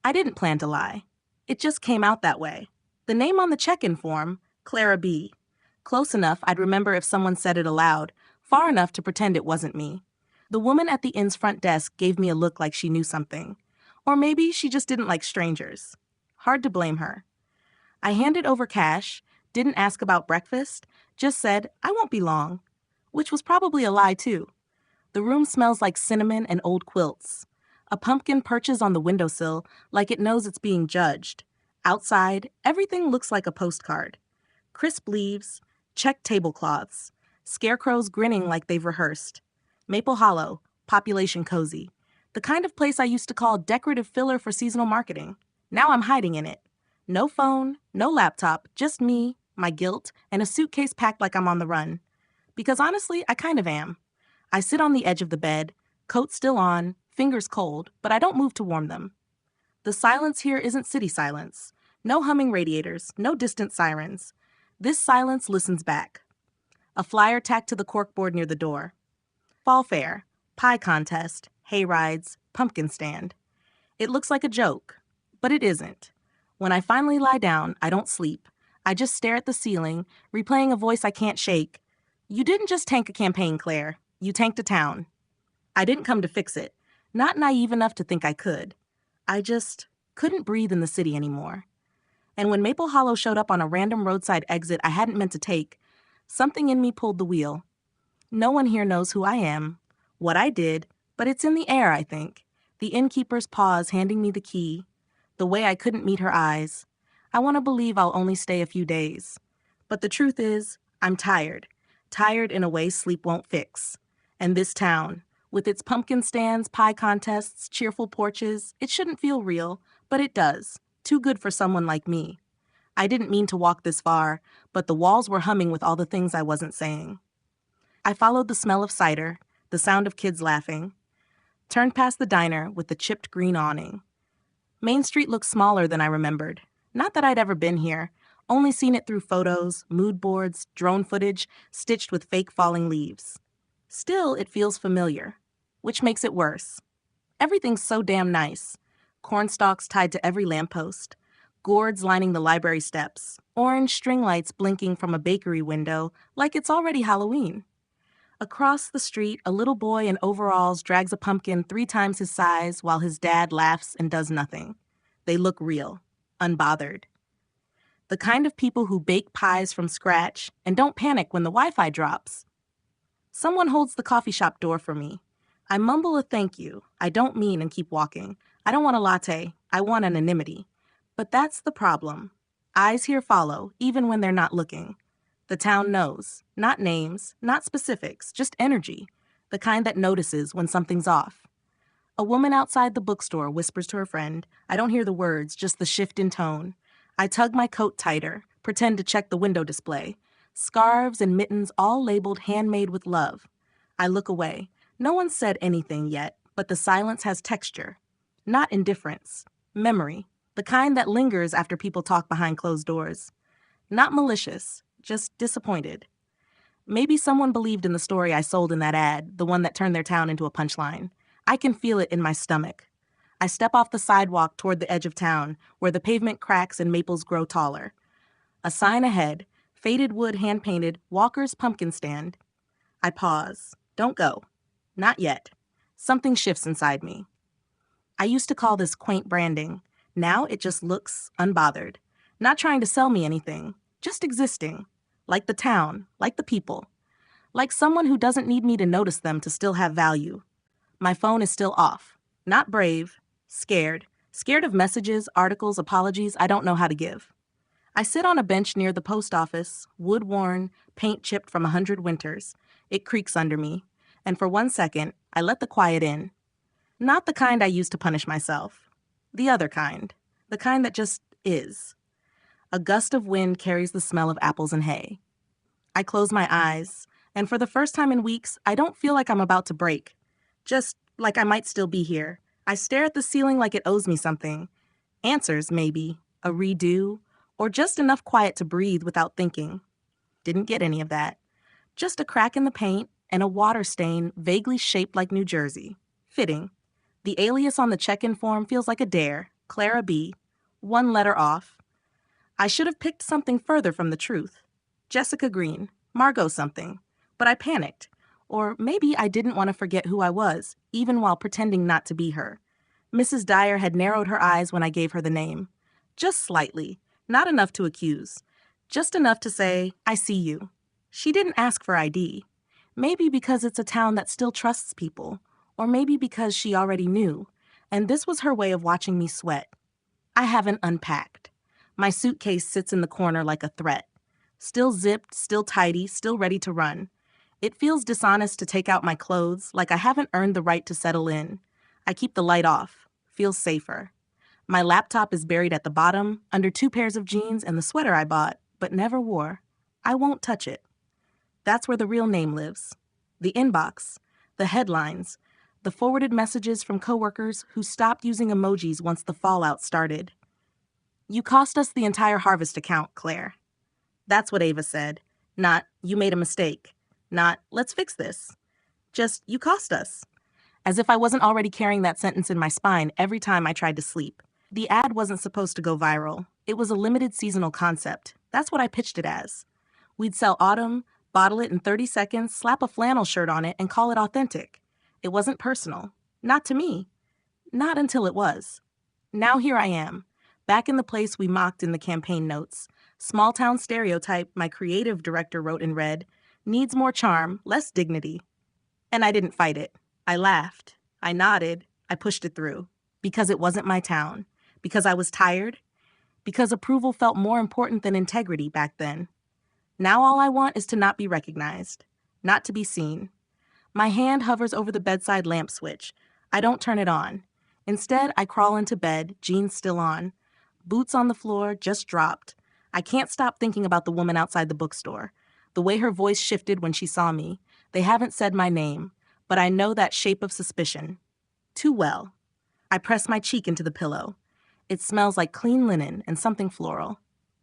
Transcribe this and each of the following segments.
I didn't plan to lie. It just came out that way. The name on the check-in form, Clara B. Close enough I'd remember if someone said it aloud, far enough to pretend it wasn't me. The woman at the inn's front desk gave me a look like she knew something. Or maybe she just didn't like strangers. Hard to blame her. I handed over cash, didn't ask about breakfast, just said, I won't be long. Which was probably a lie, too. The room smells like cinnamon and old quilts. A pumpkin perches on the windowsill like it knows it's being judged. Outside, everything looks like a postcard. Crisp leaves, checked tablecloths, scarecrows grinning like they've rehearsed. Maple Hollow, population cozy. The kind of place I used to call decorative filler for seasonal marketing. Now I'm hiding in it. No phone, no laptop, just me, my guilt, and a suitcase packed like I'm on the run. Because honestly, I kind of am. I sit on the edge of the bed, coat still on, fingers cold, but I don't move to warm them. The silence here isn't city silence. No humming radiators, no distant sirens. This silence listens back. A flyer tacked to the corkboard near the door. Fall fair, pie contest, hay rides, pumpkin stand. It looks like a joke, but it isn't. When I finally lie down, I don't sleep. I just stare at the ceiling, replaying a voice I can't shake. You didn't just tank a campaign, Claire. You tanked a town. I didn't come to fix it. Not naive enough to think I could. I just couldn't breathe in the city anymore. And when Maple Hollow showed up on a random roadside exit I hadn't meant to take, something in me pulled the wheel. No one here knows who I am, what I did, but it's in the air, I think. The innkeeper's pause handing me the key. The way I couldn't meet her eyes. I want to believe I'll only stay a few days. But the truth is, I'm tired. Tired in a way sleep won't fix. And this town, with its pumpkin stands, pie contests, cheerful porches, it shouldn't feel real, but it does. Too good for someone like me. I didn't mean to walk this far, but the walls were humming with all the things I wasn't saying. I followed the smell of cider, the sound of kids laughing, turned past the diner with the chipped green awning. Main Street looked smaller than I remembered. Not that I'd ever been here, only seen it through photos, mood boards, drone footage, stitched with fake falling leaves. Still, it feels familiar, which makes it worse. Everything's so damn nice. Cornstalks tied to every lamppost, gourds lining the library steps, orange string lights blinking from a bakery window like it's already Halloween. Across the street, a little boy in overalls drags a pumpkin 3 times his size while his dad laughs and does nothing. They look real, unbothered. The kind of people who bake pies from scratch and don't panic when the Wi-Fi drops. Someone holds the coffee shop door for me. I mumble a thank you. I don't mean and keep walking. I don't want a latte. I want anonymity. But that's the problem. Eyes here follow, even when they're not looking. The town knows. Not names, not specifics, just energy. The kind that notices when something's off. A woman outside the bookstore whispers to her friend. I don't hear the words, just the shift in tone. I tug my coat tighter, pretend to check the window display. Scarves and mittens all labeled handmade with love. I look away. No one said anything yet, but the silence has texture. Not indifference. Memory. The kind that lingers after people talk behind closed doors. Not malicious, just disappointed. Maybe someone believed in the story I sold in that ad, the one that turned their town into a punchline. I can feel it in my stomach. I step off the sidewalk toward the edge of town, where the pavement cracks and maples grow taller. A sign ahead, faded wood hand-painted, Walker's Pumpkin Stand. I pause. Don't go. Not yet. Something shifts inside me. I used to call this quaint branding. Now it just looks unbothered. Not trying to sell me anything, just existing. Like the town, like the people. Like someone who doesn't need me to notice them to still have value. My phone is still off. Not brave. Scared. Scared of messages, articles, apologies I don't know how to give. I sit on a bench near the post office, wood-worn, paint chipped from 100 winters. It creaks under me. And for 1 second, I let the quiet in. Not the kind I used to punish myself. The other kind. The kind that just is. A gust of wind carries the smell of apples and hay. I close my eyes, and for the first time in weeks, I don't feel like I'm about to break. Just like I might still be here. I stare at the ceiling like it owes me something. Answers, maybe. A redo. Or just enough quiet to breathe without thinking. Didn't get any of that. Just a crack in the paint and a water stain vaguely shaped like New Jersey. Fitting. The alias on the check-in form feels like a dare. Clara B., one letter off. I should have picked something further from the truth. Jessica Green, Margot something. But I panicked. Or maybe I didn't want to forget who I was, even while pretending not to be her. Mrs. Dyer had narrowed her eyes when I gave her the name. Just slightly, not enough to accuse. Just enough to say, I see you. She didn't ask for ID. Maybe because it's a town that still trusts people, or maybe because she already knew, and this was her way of watching me sweat. I haven't unpacked. My suitcase sits in the corner like a threat. Still zipped, still tidy, still ready to run. It feels dishonest to take out my clothes, like I haven't earned the right to settle in. I keep the light off. Feels safer. My laptop is buried at the bottom, under 2 pairs of jeans and the sweater I bought, but never wore. I won't touch it. That's where the real name lives. The inbox, the headlines, the forwarded messages from coworkers who stopped using emojis once the fallout started. You cost us the entire harvest account, Claire. That's what Ava said. Not, you made a mistake. Not, let's fix this. Just, you cost us. As if I wasn't already carrying that sentence in my spine every time I tried to sleep. The ad wasn't supposed to go viral. It was a limited seasonal concept. That's what I pitched it as. We'd sell autumn, bottle it in 30 seconds, slap a flannel shirt on it, and call it authentic. It wasn't personal. Not to me. Not until it was. Now here I am, back in the place we mocked in the campaign notes. Small town stereotype my creative director wrote in red. Needs more charm, less dignity. And I didn't fight it. I laughed. I nodded. I pushed it through. Because it wasn't my town. Because I was tired. Because approval felt more important than integrity back then. Now all I want is to not be recognized. Not to be seen. My hand hovers over the bedside lamp switch. I don't turn it on. Instead, I crawl into bed, jeans still on. Boots on the floor, just dropped. I can't stop thinking about the woman outside the bookstore. The way her voice shifted when she saw me. They haven't said my name, but I know that shape of suspicion. Too well. I press my cheek into the pillow. It smells like clean linen and something floral.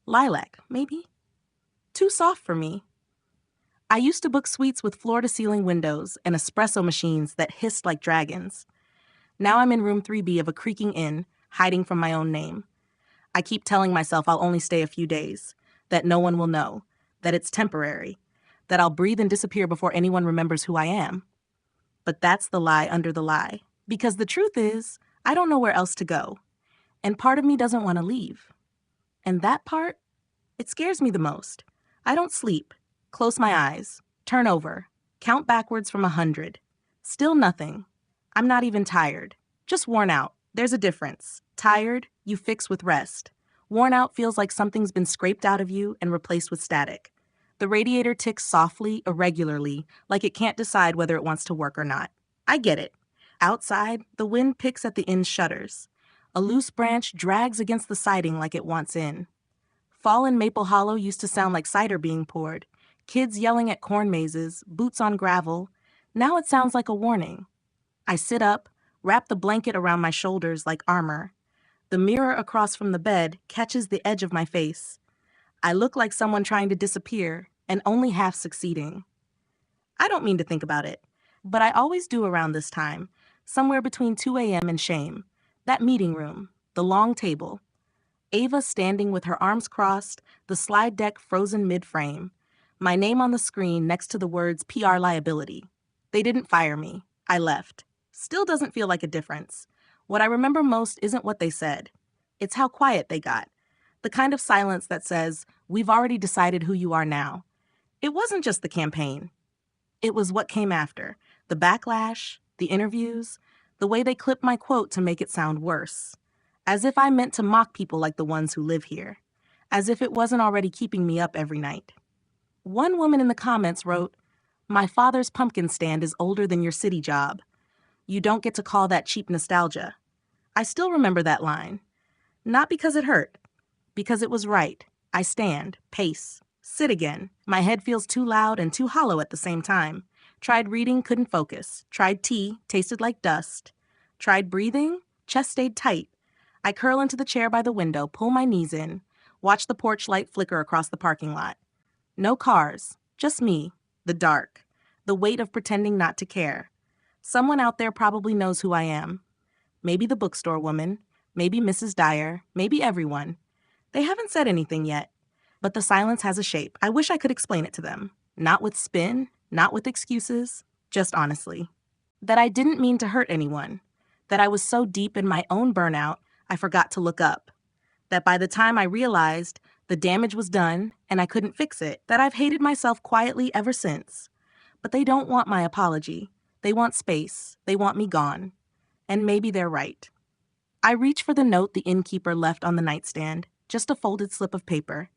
Lilac, maybe? Too soft for me. I used to book suites with floor-to-ceiling windows and espresso machines that hissed like dragons. Now I'm in room 3B of a creaking inn, hiding from my own name. I keep telling myself I'll only stay a few days, that no one will know, that it's temporary, that I'll breathe and disappear before anyone remembers who I am. But that's the lie under the lie, because the truth is, I don't know where else to go, and part of me doesn't want to leave. And that part, it scares me the most. I don't sleep, close my eyes, turn over, count backwards from 100. Still nothing. I'm not even tired, just worn out. There's a difference. Tired, you fix with rest. Worn out feels like something's been scraped out of you and replaced with static. The radiator ticks softly, irregularly, like it can't decide whether it wants to work or not. I get it. Outside, the wind picks at the inn's shutters. A loose branch drags against the siding like it wants in. Fall in Maple Hollow used to sound like cider being poured. Kids yelling at corn mazes, boots on gravel. Now it sounds like a warning. I sit up, wrap the blanket around my shoulders like armor. The mirror across from the bed catches the edge of my face. I look like someone trying to disappear and only half succeeding. I don't mean to think about it, but I always do around this time, somewhere between 2 a.m. and shame. That meeting room, the long table. Ava standing with her arms crossed, the slide deck frozen mid-frame. My name on the screen next to the words PR liability. They didn't fire me. I left. Still doesn't feel like a difference. What I remember most isn't what they said. It's how quiet they got. The kind of silence that says, we've already decided who you are now. It wasn't just the campaign. It was what came after. The backlash, the interviews, the way they clipped my quote to make it sound worse. As if I meant to mock people like the ones who live here. As if it wasn't already keeping me up every night. One woman in the comments wrote, "My father's pumpkin stand is older than your city job. You don't get to call that cheap nostalgia." I still remember that line. Not because it hurt. Because it was right. I stand, pace, sit again. My head feels too loud and too hollow at the same time. Tried reading, couldn't focus. Tried tea, tasted like dust. Tried breathing, chest stayed tight. I curl into the chair by the window, pull my knees in, watch the porch light flicker across the parking lot. No cars, just me, the dark, the weight of pretending not to care. Someone out there probably knows who I am. Maybe the bookstore woman, maybe Mrs. Dyer, maybe everyone. They haven't said anything yet, but the silence has a shape. I wish I could explain it to them. Not with spin, not with excuses, just honestly. That I didn't mean to hurt anyone. That I was so deep in my own burnout, I forgot to look up. That by the time I realized, the damage was done and I couldn't fix it. That I've hated myself quietly ever since. But they don't want my apology. They want space. They want me gone. And maybe they're right. I reach for the note the innkeeper left on the nightstand, just a folded slip of paper.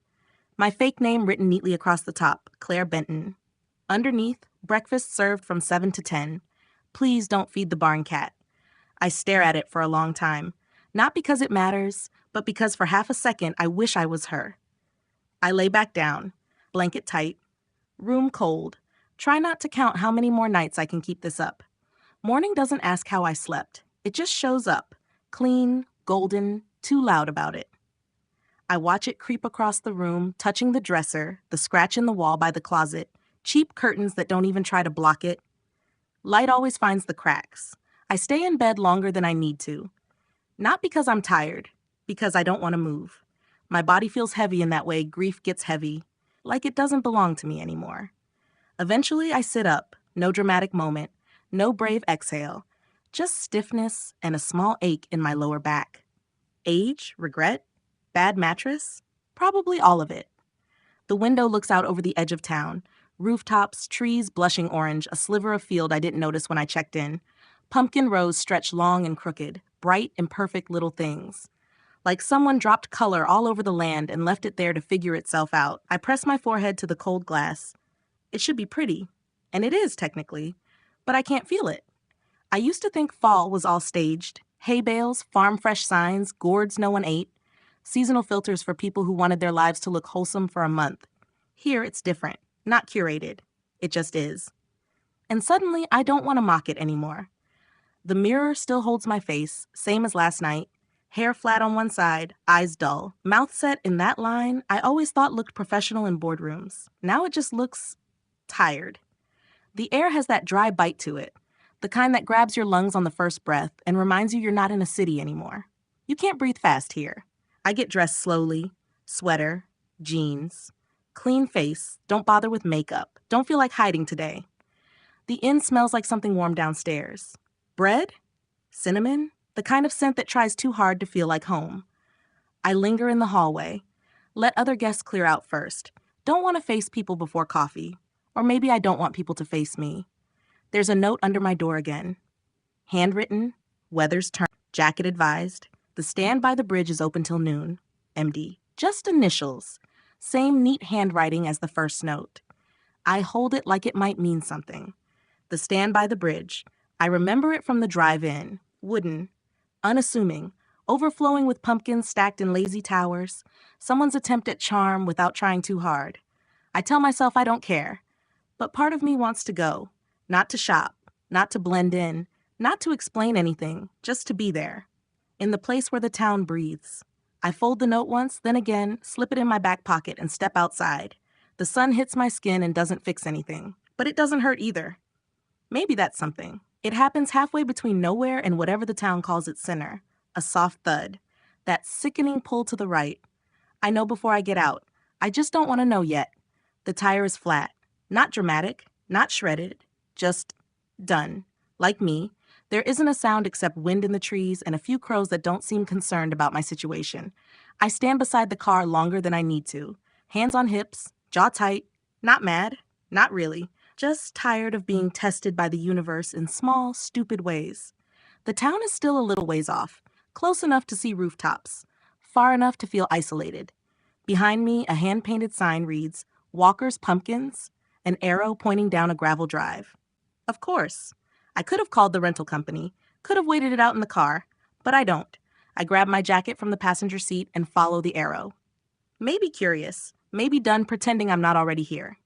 My fake name written neatly across the top, Claire Benton. Underneath, breakfast served from 7 to 10. Please don't feed the barn cat. I stare at it for a long time. Not because it matters, but because for half a second I wish I was her. I lay back down, blanket tight, room cold. Try not to count how many more nights I can keep this up. Morning doesn't ask how I slept. It just shows up, clean, golden, too loud about it. I watch it creep across the room, touching the dresser, the scratch in the wall by the closet, cheap curtains that don't even try to block it. Light always finds the cracks. I stay in bed longer than I need to. Not because I'm tired, because I don't want to move. My body feels heavy in that way grief gets heavy, like it doesn't belong to me anymore. Eventually, I sit up, no dramatic moment, no brave exhale, just stiffness and a small ache in my lower back. Age, regret, bad mattress, probably all of it. The window looks out over the edge of town. Rooftops, trees blushing orange, a sliver of field I didn't notice when I checked in. Pumpkin rows stretch long and crooked, bright, imperfect little things. Like someone dropped color all over the land and left it there to figure itself out. I press my forehead to the cold glass. It should be pretty, and it is technically, but I can't feel it. I used to think fall was all staged. Hay bales, farm fresh signs, gourds no one ate. Seasonal filters for people who wanted their lives to look wholesome for a month. Here it's different, not curated. It just is. And suddenly I don't want to mock it anymore. The mirror still holds my face, same as last night. Hair flat on one side, eyes dull. Mouth set in that line I always thought looked professional in boardrooms. Now it just looks tired. The air has that dry bite to it, the kind that grabs your lungs on the first breath and reminds you you're not in a city anymore. You can't breathe fast here. I get dressed slowly, sweater, jeans, clean face, don't bother with makeup, don't feel like hiding today. The inn smells like something warm downstairs. Bread? Cinnamon? The kind of scent that tries too hard to feel like home. I linger in the hallway. Let other guests clear out first. Don't want to face people before coffee. Or maybe I don't want people to face me. There's a note under my door again. Handwritten, weather's turn, jacket advised. The stand by the bridge is open till noon. MD. Just initials. Same neat handwriting as the first note. I hold it like it might mean something. The stand by the bridge. I remember it from the drive-in. Wooden. Unassuming. Overflowing with pumpkins stacked in lazy towers. Someone's attempt at charm without trying too hard. I tell myself I don't care. But part of me wants to go. Not to shop. Not to blend in. Not to explain anything. Just to be there. In the place where the town breathes. I fold the note once, then again, slip it in my back pocket and step outside. The sun hits my skin and doesn't fix anything. But it doesn't hurt either. Maybe that's something. It happens halfway between nowhere and whatever the town calls its center. A soft thud. That sickening pull to the right. I know before I get out. I just don't want to know yet. The tire is flat. Not dramatic. Not shredded. Just done. Like me. There isn't a sound except wind in the trees and a few crows that don't seem concerned about my situation. I stand beside the car longer than I need to. Hands on hips, jaw tight. Not mad. Not really. Just tired of being tested by the universe in small, stupid ways. The town is still a little ways off. Close enough to see rooftops. Far enough to feel isolated. Behind me, a hand-painted sign reads, Walker's Pumpkins, an arrow pointing down a gravel drive. Of course. I could have called the rental company, could have waited it out in the car, but I don't. I grab my jacket from the passenger seat and follow the arrow. Maybe curious, maybe done pretending I'm not already here.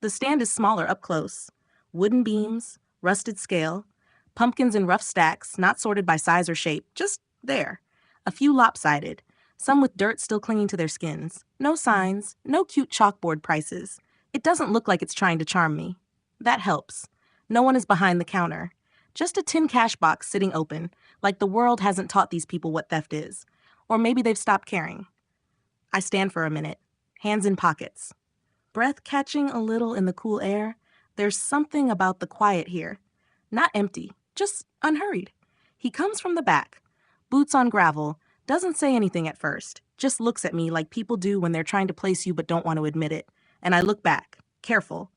The stand is smaller up close. Wooden beams, rusted scale, pumpkins in rough stacks, not sorted by size or shape, just there. A few lopsided, some with dirt still clinging to their skins. No signs, no cute chalkboard prices. It doesn't look like it's trying to charm me. That helps. No one is behind the counter. Just a tin cash box sitting open, like the world hasn't taught these people what theft is. Or maybe they've stopped caring. I stand for a minute, hands in pockets. Breath catching a little in the cool air. There's something about the quiet here. Not empty, just unhurried. He comes from the back, boots on gravel, doesn't say anything at first, just looks at me like people do when they're trying to place you but don't want to admit it. And I look back, careful,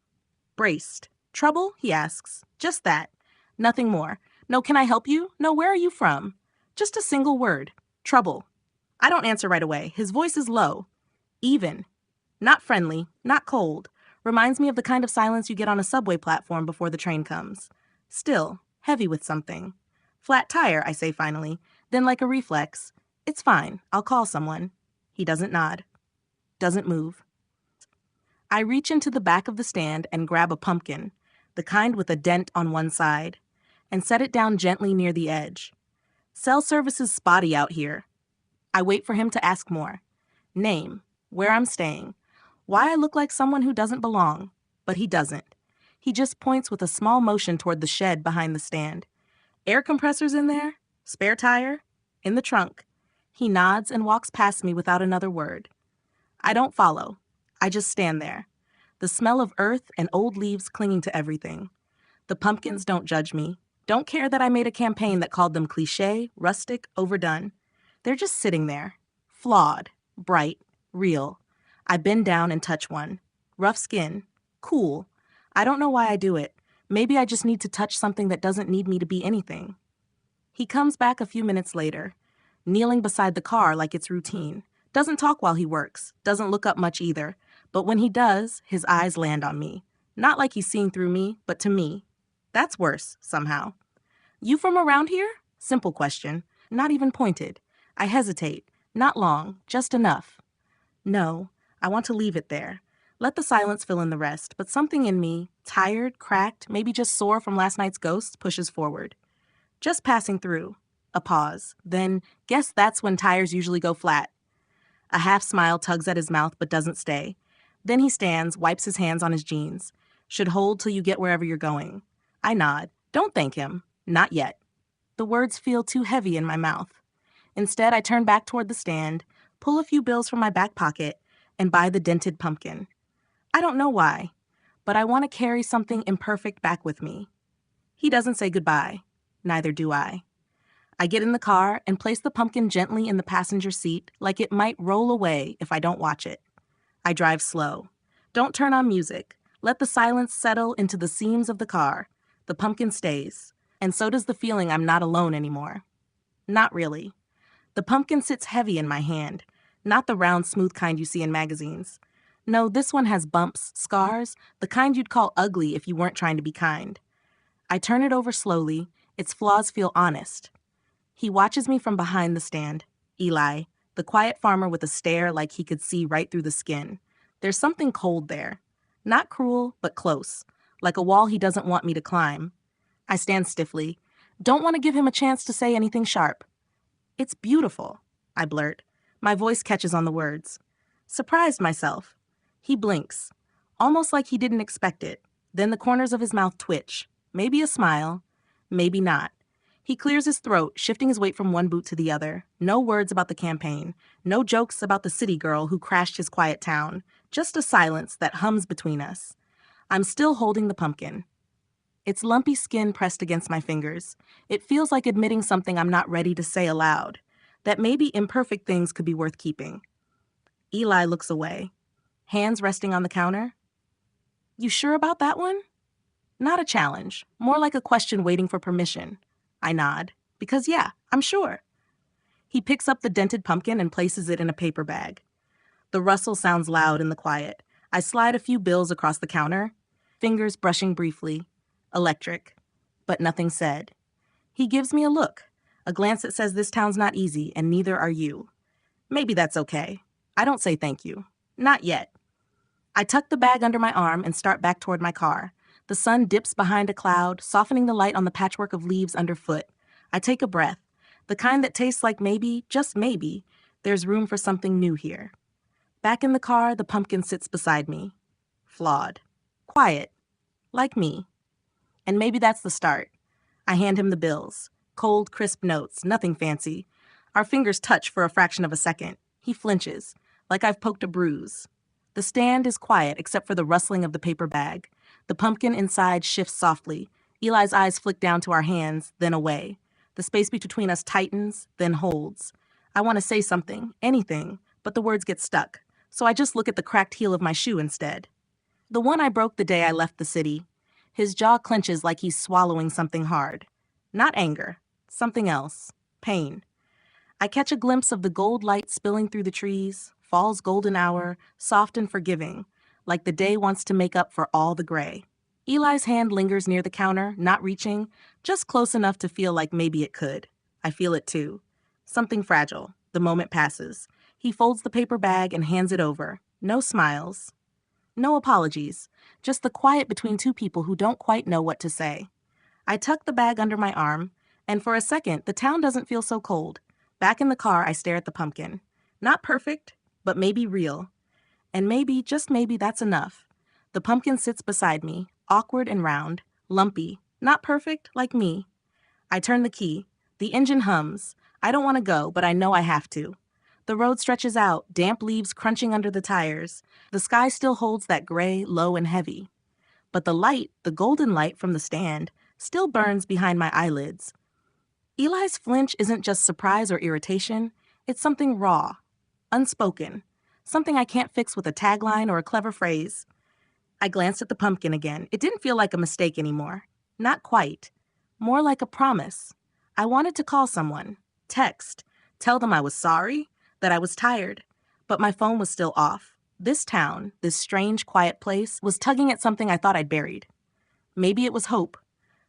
braced. Trouble? He asks. Just that. Nothing more. No, can I help you? No, where are you from? Just a single word. Trouble. I don't answer right away. His voice is low. Even. Not friendly, not cold. Reminds me of the kind of silence you get on a subway platform before the train comes. Still, heavy with something. Flat tire, I say finally. Then like a reflex, it's fine, I'll call someone. He doesn't nod. Doesn't move. I reach into the back of the stand and grab a pumpkin, the kind with a dent on one side, and set it down gently near the edge. Cell service is spotty out here. I wait for him to ask more. Name, where I'm staying, why I look like someone who doesn't belong, but he doesn't. He just points with a small motion toward the shed behind the stand. Air compressors in there? Spare tire? In the trunk. He nods and walks past me without another word. I don't follow. I just stand there. The smell of earth and old leaves clinging to everything. The pumpkins don't judge me. Don't care that I made a campaign that called them cliché, rustic, overdone. They're just sitting there. Flawed, bright, real. I bend down and touch one. Rough skin. Cool. I don't know why I do it. Maybe I just need to touch something that doesn't need me to be anything. He comes back a few minutes later, kneeling beside the car like it's routine. Doesn't talk while he works. Doesn't look up much either. But when he does, his eyes land on me. Not like he's seeing through me, but to me. That's worse, somehow. You from around here? Simple question. Not even pointed. I hesitate. Not long, just enough. No, I want to leave it there. Let the silence fill in the rest, but something in me, tired, cracked, maybe just sore from last night's ghosts, pushes forward. Just passing through. A pause. Then, guess that's when tires usually go flat. A half smile tugs at his mouth but doesn't stay. Then he stands, wipes his hands on his jeans. Should hold till you get wherever you're going. I nod. Don't thank him. Not yet. The words feel too heavy in my mouth. Instead, I turn back toward the stand, pull a few bills from my back pocket, and buy the dented pumpkin. I don't know why, but I want to carry something imperfect back with me. He doesn't say goodbye. Neither do I. I get in the car and place the pumpkin gently in the passenger seat like it might roll away if I don't watch it. I drive slow. Don't turn on music. Let the silence settle into the seams of the car. The pumpkin stays. And so does the feeling I'm not alone anymore. Not really. The pumpkin sits heavy in my hand. Not the round, smooth kind you see in magazines. No, this one has bumps, scars, the kind you'd call ugly if you weren't trying to be kind. I turn it over slowly. Its flaws feel honest. He watches me from behind the stand. Eli, the quiet farmer with a stare like he could see right through the skin. There's something cold there. Not cruel, but close. Like a wall he doesn't want me to climb. I stand stiffly. Don't want to give him a chance to say anything sharp. It's beautiful, I blurt. My voice catches on the words. Surprised myself. He blinks. Almost like he didn't expect it. Then the corners of his mouth twitch. Maybe a smile. Maybe not. He clears his throat, shifting his weight from one boot to the other. No words about the campaign. No jokes about the city girl who crashed his quiet town. Just a silence that hums between us. I'm still holding the pumpkin. Its lumpy skin pressed against my fingers. It feels like admitting something I'm not ready to say aloud. That maybe imperfect things could be worth keeping. Eli looks away. Hands resting on the counter. You sure about that one? Not a challenge. More like a question waiting for permission. I nod. Because yeah, I'm sure. He picks up the dented pumpkin and places it in a paper bag. The rustle sounds loud in the quiet. I slide a few bills across the counter, fingers brushing briefly. Electric. But nothing said. He gives me a look, a glance that says this town's not easy and neither are you. Maybe that's okay. I don't say thank you. Not yet. I tuck the bag under my arm and start back toward my car. The sun dips behind a cloud, softening the light on the patchwork of leaves underfoot. I take a breath, the kind that tastes like maybe, just maybe, there's room for something new here. Back in the car, the pumpkin sits beside me. Flawed. Quiet. Like me. And maybe that's the start. I hand him the bills. Cold, crisp notes, nothing fancy. Our fingers touch for a fraction of a second. He flinches, like I've poked a bruise. The stand is quiet except for the rustling of the paper bag. The pumpkin inside shifts softly. Eli's eyes flick down to our hands, then away. The space between us tightens, then holds. I want to say something, anything, but the words get stuck, so I just look at the cracked heel of my shoe instead. The one I broke the day I left the city. His jaw clenches like he's swallowing something hard. Not anger, something else. Pain. I catch a glimpse of the gold light spilling through the trees, fall's golden hour, soft and forgiving, like the day wants to make up for all the gray. Eli's hand lingers near the counter, not reaching, just close enough to feel like maybe it could. I feel it too. Something fragile. The moment passes. He folds the paper bag and hands it over. No smiles. No apologies. Just the quiet between two people who don't quite know what to say. I tuck the bag under my arm, and for a second, the town doesn't feel so cold. Back in the car, I stare at the pumpkin. Not perfect, but maybe real. And maybe, just maybe, that's enough. The pumpkin sits beside me, awkward and round, lumpy, not perfect, like me. I turn the key. The engine hums. I don't want to go, but I know I have to. The road stretches out, damp leaves crunching under the tires. The sky still holds that gray, low and heavy. But the light, the golden light from the stand, still burns behind my eyelids. Eli's flinch isn't just surprise or irritation. It's something raw, unspoken, something I can't fix with a tagline or a clever phrase. I glanced at the pumpkin again. It didn't feel like a mistake anymore. Not quite. More like a promise. I wanted to call someone, text, tell them I was sorry, that I was tired, but my phone was still off. This town, this strange, quiet place, was tugging at something I thought I'd buried. Maybe it was hope.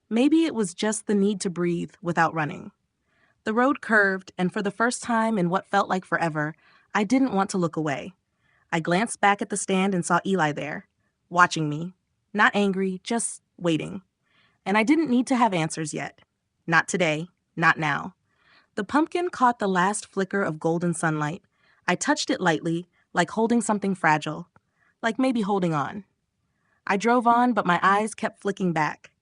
Maybe it was just the need to breathe without running. The road curved, and for the first time in what felt like forever, I didn't want to look away. I glanced back at the stand and saw Eli there, watching me. Not angry, just waiting. And I didn't need to have answers yet. Not today, not now. The pumpkin caught the last flicker of golden sunlight. I touched it lightly, like holding something fragile, like maybe holding on. I drove on, but my eyes kept flicking back.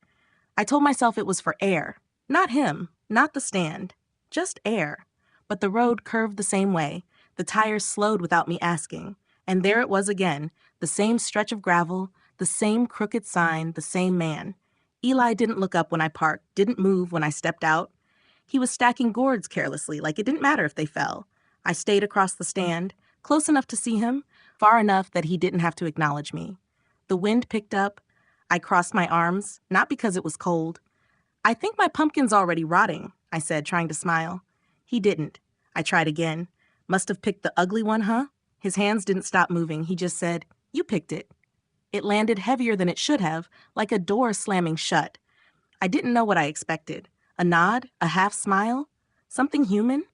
I told myself it was for air, not him, not the stand, just air. But the road curved the same way. The tires slowed without me asking. And there it was again, the same stretch of gravel, the same crooked sign, the same man. Eli didn't look up when I parked, didn't move when I stepped out. He was stacking gourds carelessly, like it didn't matter if they fell. I stayed across the stand, close enough to see him, far enough that he didn't have to acknowledge me. The wind picked up. I crossed my arms, not because it was cold. I think my pumpkin's already rotting, I said, trying to smile. He didn't. I tried again. Must have picked the ugly one, huh? His hands didn't stop moving. He just said, "You picked it." It landed heavier than it should have, like a door slamming shut. I didn't know what I expected. A nod? A half smile? Something human?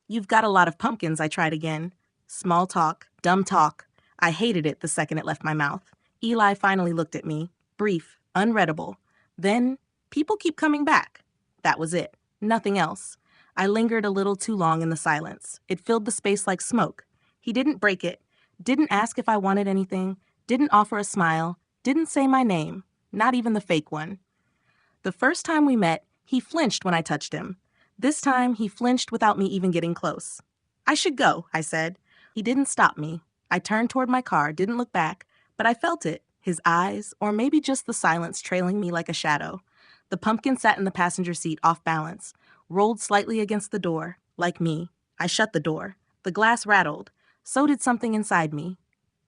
"You've got a lot of pumpkins," I tried again. Small talk, dumb talk. I hated it the second it left my mouth. Eli finally looked at me. Brief, unreadable. Then, "People keep coming back." That was it. Nothing else. I lingered a little too long in the silence. It filled the space like smoke. He didn't break it. Didn't ask if I wanted anything. Didn't offer a smile. Didn't say my name. Not even the fake one. The first time we met, he flinched when I touched him. This time, he flinched without me even getting close. "I should go," I said. He didn't stop me. I turned toward my car, didn't look back, but I felt it, his eyes, or maybe just the silence trailing me like a shadow. The pumpkin sat in the passenger seat off balance, rolled slightly against the door, like me. I shut the door. The glass rattled. So did something inside me.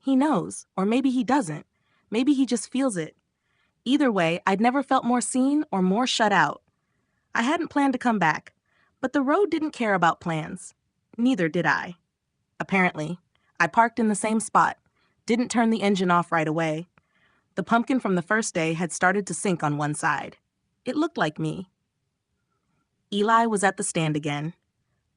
He knows, or maybe he doesn't. Maybe he just feels it. Either way, I'd never felt more seen or more shut out. I hadn't planned to come back, but the road didn't care about plans. Neither did I. Apparently. I parked in the same spot, didn't turn the engine off right away. The pumpkin from the first day had started to sink on one side. It looked like me. Eli was at the stand again.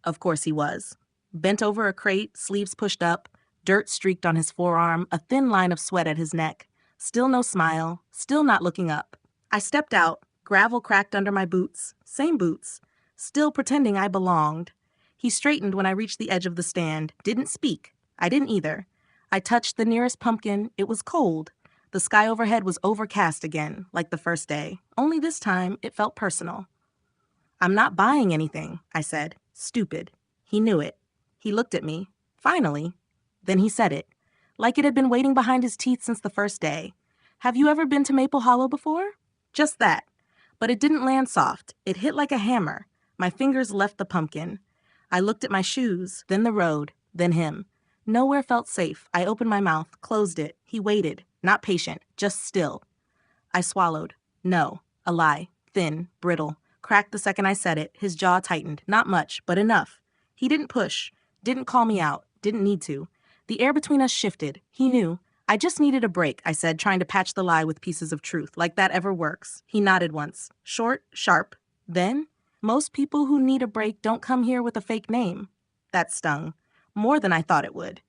Of course he was. Bent over a crate, sleeves pushed up, dirt streaked on his forearm, a thin line of sweat at his neck. Still no smile, still not looking up. I stepped out, gravel cracked under my boots, same boots, still pretending I belonged. He straightened when I reached the edge of the stand, didn't speak. I didn't either. I touched the nearest pumpkin. It was cold, The sky overhead was overcast again, like the first day, only this time it felt personal. "I'm not buying anything," I said. Stupid. He knew it. He looked at me. Finally. Then he said it, like it had been waiting behind his teeth since the first day. "Have you ever been to Maple Hollow before?" Just that. But it didn't land soft. It hit like a hammer. My fingers left the pumpkin. I looked at my shoes, then the road, then him. Nowhere felt safe. I opened my mouth, closed it. He waited. Not patient, just still. I swallowed. No. A lie. Thin, brittle. Cracked the second I said it. His jaw tightened. Not much, but enough. He didn't push. Didn't call me out. Didn't need to. The air between us shifted. He knew. "I just needed a break," I said, trying to patch the lie with pieces of truth, like that ever works. He nodded once. Short, sharp. Then, "Most people who need a break don't come here with a fake name." That stung. More than I thought it would.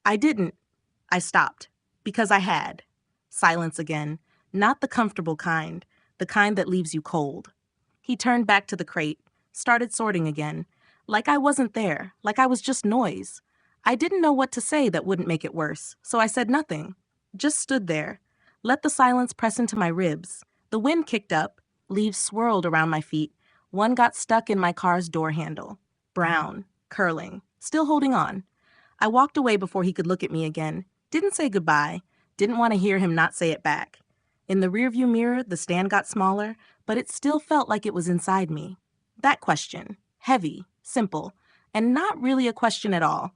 I didn't. I stopped. Because I had. Silence again. Not the comfortable kind. The kind that leaves you cold. He turned back to the crate. Started sorting again. Like I wasn't there. Like I was just noise. I didn't know what to say that wouldn't make it worse, so I said nothing. Just stood there. Let the silence press into my ribs. The wind kicked up. Leaves swirled around my feet. One got stuck in my car's door handle. Brown. Curling. Still holding on. I walked away before he could look at me again. Didn't say goodbye. Didn't want to hear him not say it back. In the rearview mirror, the stand got smaller, but it still felt like it was inside me. That question. Heavy. Simple. And not really a question at all.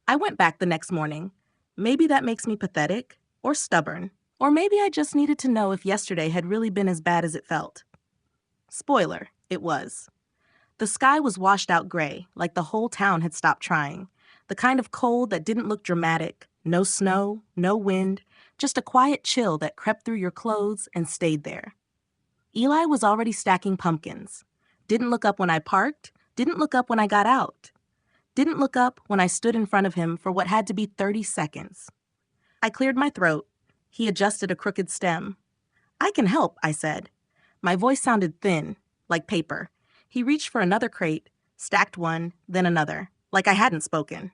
I went back the next morning. Maybe that makes me pathetic, or stubborn, or maybe I just needed to know if yesterday had really been as bad as it felt. Spoiler, it was. The sky was washed out gray, like the whole town had stopped trying. The kind of cold that didn't look dramatic. No snow, no wind, just a quiet chill that crept through your clothes and stayed there. Eli was already stacking pumpkins. Didn't look up when I parked, didn't look up when I got out. Didn't look up when I stood in front of him for what had to be 30 seconds. I cleared my throat. He adjusted a crooked stem. "I can help," I said. My voice sounded thin, like paper. He reached for another crate, stacked one, then another, like I hadn't spoken.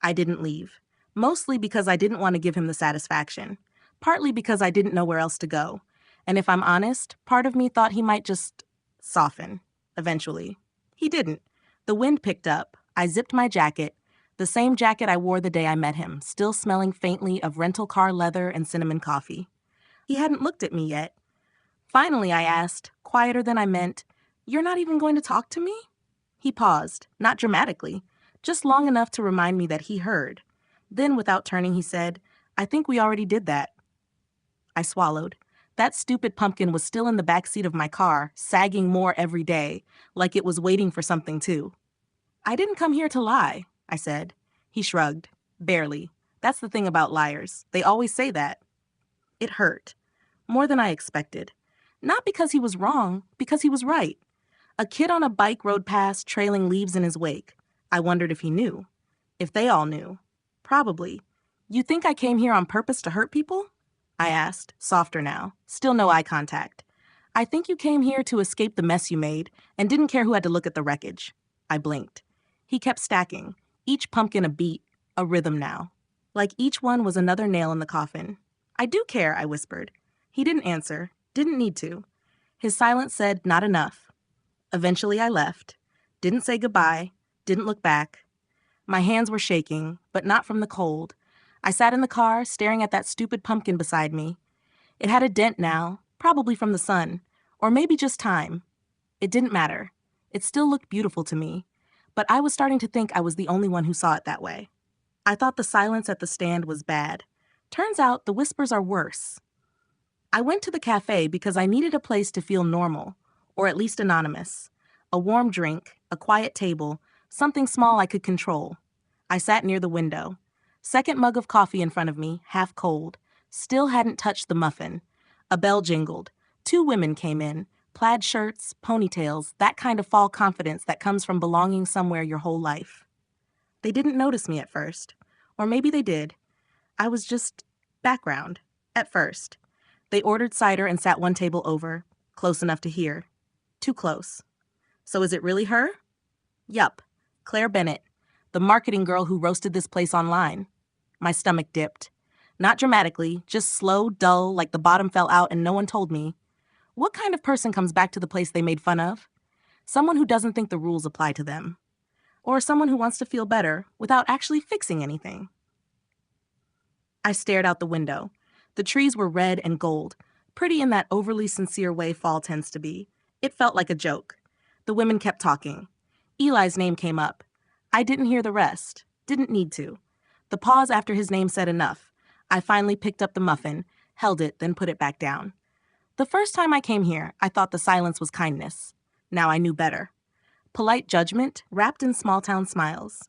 I didn't leave. Mostly because I didn't want to give him the satisfaction. Partly because I didn't know where else to go. And if I'm honest, part of me thought he might just soften, eventually. He didn't. The wind picked up. I zipped my jacket, the same jacket I wore the day I met him, still smelling faintly of rental car leather and cinnamon coffee. He hadn't looked at me yet. Finally, I asked, quieter than I meant, "You're not even going to talk to me?" He paused, not dramatically, just long enough to remind me that he heard. Then, without turning, he said, "I think we already did that." I swallowed. That stupid pumpkin was still in the backseat of my car, sagging more every day, like it was waiting for something too. "I didn't come here to lie," I said. He shrugged. "Barely. That's the thing about liars. They always say that." It hurt. More than I expected. Not because he was wrong, because he was right. A kid on a bike rode past, trailing leaves in his wake. I wondered if he knew. If they all knew. Probably. "You think I came here on purpose to hurt people?" I asked, softer now. Still no eye contact. "I think you came here to escape the mess you made and didn't care who had to look at the wreckage." I blinked. He kept stacking, each pumpkin a beat, a rhythm now. Like each one was another nail in the coffin. "I do care," I whispered. He didn't answer, didn't need to. His silence said, "Not enough." Eventually I left. Didn't say goodbye, didn't look back. My hands were shaking, but not from the cold. I sat in the car, staring at that stupid pumpkin beside me. It had a dent now, probably from the sun, or maybe just time. It didn't matter. It still looked beautiful to me. But I was starting to think I was the only one who saw it that way. I thought the silence at the stand was bad. Turns out the whispers are worse. I went to the cafe because I needed a place to feel normal, or at least anonymous. A warm drink, a quiet table, something small I could control. I sat near the window. Second mug of coffee in front of me, half cold. Still hadn't touched the muffin. A bell jingled. 2 women came in. Plaid shirts, ponytails, that kind of fall confidence that comes from belonging somewhere your whole life. They didn't notice me at first. Or maybe they did. I was just background, at first. They ordered cider and sat one table over, close enough to hear. Too close. "So is it really her?" "Yup. Claire Bennett, the marketing girl who roasted this place online." My stomach dipped. Not dramatically, just slow, dull, like the bottom fell out and no one told me. What kind of person comes back to the place they made fun of? Someone who doesn't think the rules apply to them. Or someone who wants to feel better without actually fixing anything. I stared out the window. The trees were red and gold, pretty in that overly sincere way fall tends to be. It felt like a joke. The women kept talking. Eli's name came up. I didn't hear the rest. Didn't need to. The pause after his name said enough. I finally picked up the muffin, held it, then put it back down. The first time I came here, I thought the silence was kindness. Now I knew better. Polite judgment wrapped in small-town smiles.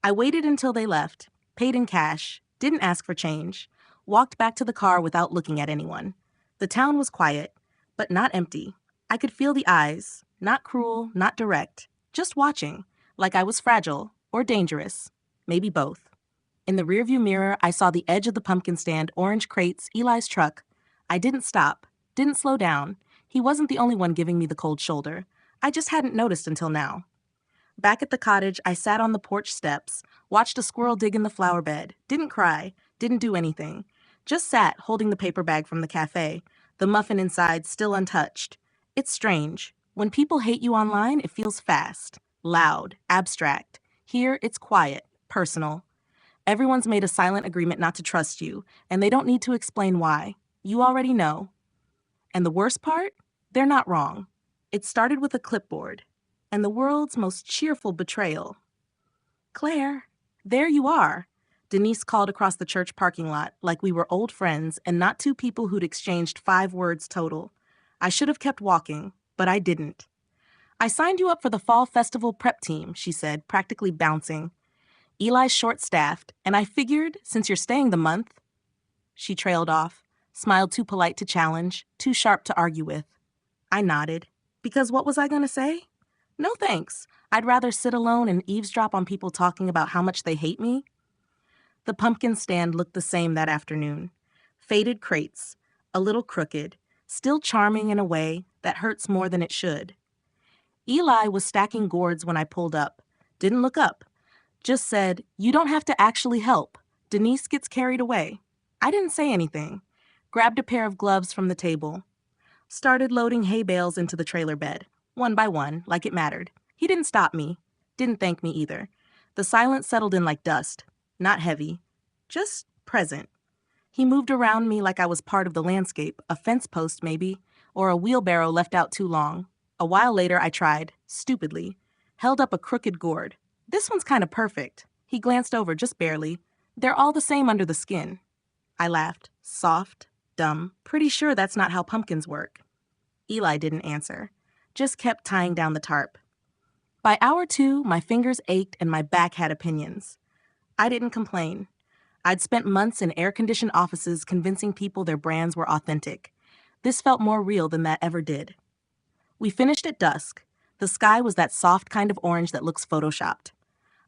I waited until they left, paid in cash, didn't ask for change, walked back to the car without looking at anyone. The town was quiet, but not empty. I could feel the eyes, not cruel, not direct, just watching, like I was fragile or dangerous, maybe both. In the rearview mirror, I saw the edge of the pumpkin stand, orange crates, Eli's truck. I didn't stop, didn't slow down. He wasn't the only one giving me the cold shoulder. I just hadn't noticed until now. Back at the cottage, I sat on the porch steps, watched a squirrel dig in the flower bed, didn't cry, didn't do anything. Just sat, holding the paper bag from the cafe, the muffin inside still untouched. It's strange. When people hate you online, it feels fast, loud, abstract. Here, it's quiet, personal. Everyone's made a silent agreement not to trust you, and they don't need to explain why. You already know. And the worst part? They're not wrong. It started with a clipboard, and the world's most cheerful betrayal. Claire, there you are. Denise called across the church parking lot like we were old friends and not two people who'd exchanged 5 words total. I should have kept walking, but I didn't. I signed you up for the fall festival prep team, she said, practically bouncing. Eli's short-staffed, and I figured, since you're staying the month. She trailed off, smiled too polite to challenge, too sharp to argue with. I nodded. Because what was I going to say? No thanks. I'd rather sit alone and eavesdrop on people talking about how much they hate me. The pumpkin stand looked the same that afternoon. Faded crates, a little crooked, still charming in a way that hurts more than it should. Eli was stacking gourds when I pulled up. Didn't look up. Just said, "You don't have to actually help. Denise gets carried away." I didn't say anything. Grabbed a pair of gloves from the table. Started loading hay bales into the trailer bed, one by one, like it mattered. He didn't stop me. Didn't thank me either. The silence settled in like dust. Not heavy. Just present. He moved around me like I was part of the landscape, a fence post maybe, or a wheelbarrow left out too long. A while later I tried, stupidly. Held up a crooked gourd. This one's kind of perfect. He glanced over just barely. They're all the same under the skin. I laughed. Soft, dumb, pretty sure that's not how pumpkins work. Eli didn't answer. Just kept tying down the tarp. By hour 2, my fingers ached and my back had opinions. I didn't complain. I'd spent months in air-conditioned offices convincing people their brands were authentic. This felt more real than that ever did. We finished at dusk. The sky was that soft kind of orange that looks photoshopped.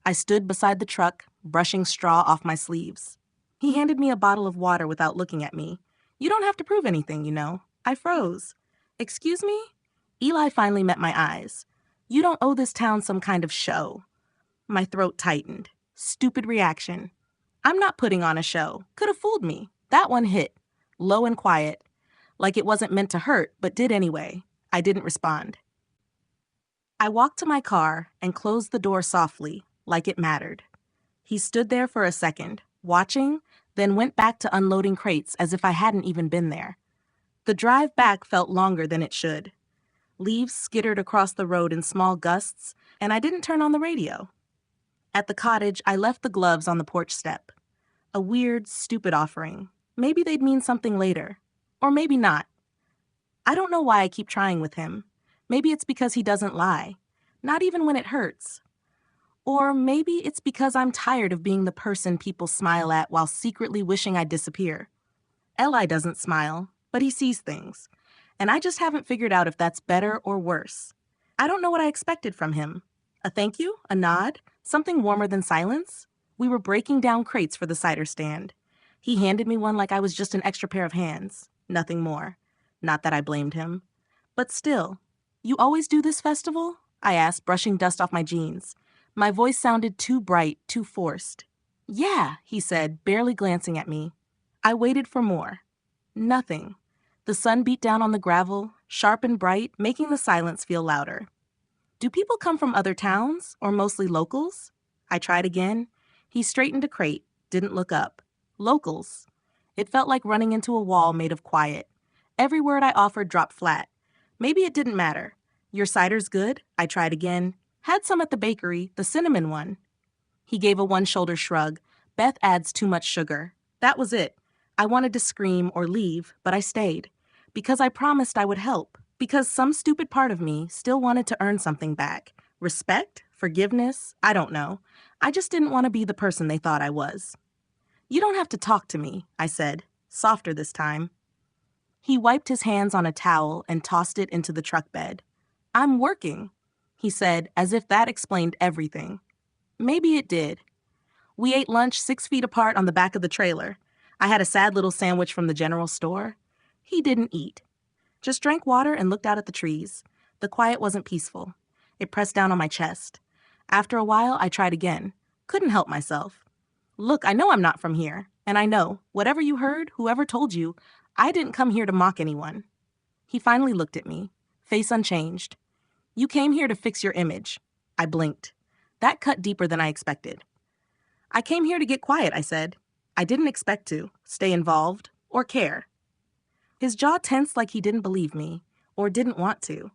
I stood beside the truck, brushing straw off my sleeves. He handed me a bottle of water without looking at me. You don't have to prove anything, you know. I froze. Excuse me? Eli finally met my eyes. You don't owe this town some kind of show. My throat tightened. Stupid reaction. I'm not putting on a show. Could have fooled me. That one hit. Low and quiet. Like it wasn't meant to hurt, but did anyway. I didn't respond. I walked to my car and closed the door softly, like it mattered. He stood there for a second, watching, then went back to unloading crates as if I hadn't even been there. The drive back felt longer than it should. Leaves skittered across the road in small gusts, and I didn't turn on the radio. At the cottage, I left the gloves on the porch step. A weird, stupid offering. Maybe they'd mean something later. Or maybe not. I don't know why I keep trying with him. Maybe it's because he doesn't lie. Not even when it hurts. Or maybe it's because I'm tired of being the person people smile at while secretly wishing I'd disappear. Eli doesn't smile, but he sees things. And I just haven't figured out if that's better or worse. I don't know what I expected from him. A thank you? A nod? Something warmer than silence? We were breaking down crates for the cider stand. He handed me one like I was just an extra pair of hands. Nothing more. Not that I blamed him. But still, you always do this festival? I asked, brushing dust off my jeans. My voice sounded too bright, too forced. Yeah, he said, barely glancing at me. I waited for more. Nothing. The sun beat down on the gravel, sharp and bright, making the silence feel louder. Do people come from other towns, or mostly locals? I tried again. He straightened a crate, didn't look up. Locals. It felt like running into a wall made of quiet. Every word I offered dropped flat. Maybe it didn't matter. Your cider's good? I tried again. Had some at the bakery, the cinnamon one. He gave a one-shoulder shrug. Beth adds too much sugar. That was it. I wanted to scream or leave, but I stayed. Because I promised I would help. Because some stupid part of me still wanted to earn something back. Respect? Forgiveness? I don't know. I just didn't want to be the person they thought I was. You don't have to talk to me, I said, softer this time. He wiped his hands on a towel and tossed it into the truck bed. I'm working, he said, as if that explained everything. Maybe it did. We ate lunch 6 feet apart on the back of the trailer. I had a sad little sandwich from the general store. He didn't eat. Just drank water and looked out at the trees. The quiet wasn't peaceful. It pressed down on my chest. After a while, I tried again. Couldn't help myself. Look, I know I'm not from here. And I know, whatever you heard, whoever told you, I didn't come here to mock anyone. He finally looked at me, face unchanged. You came here to fix your image. I blinked. That cut deeper than I expected. I came here to get quiet, I said. I didn't expect to, stay involved, or care. His jaw tensed like he didn't believe me, or didn't want to.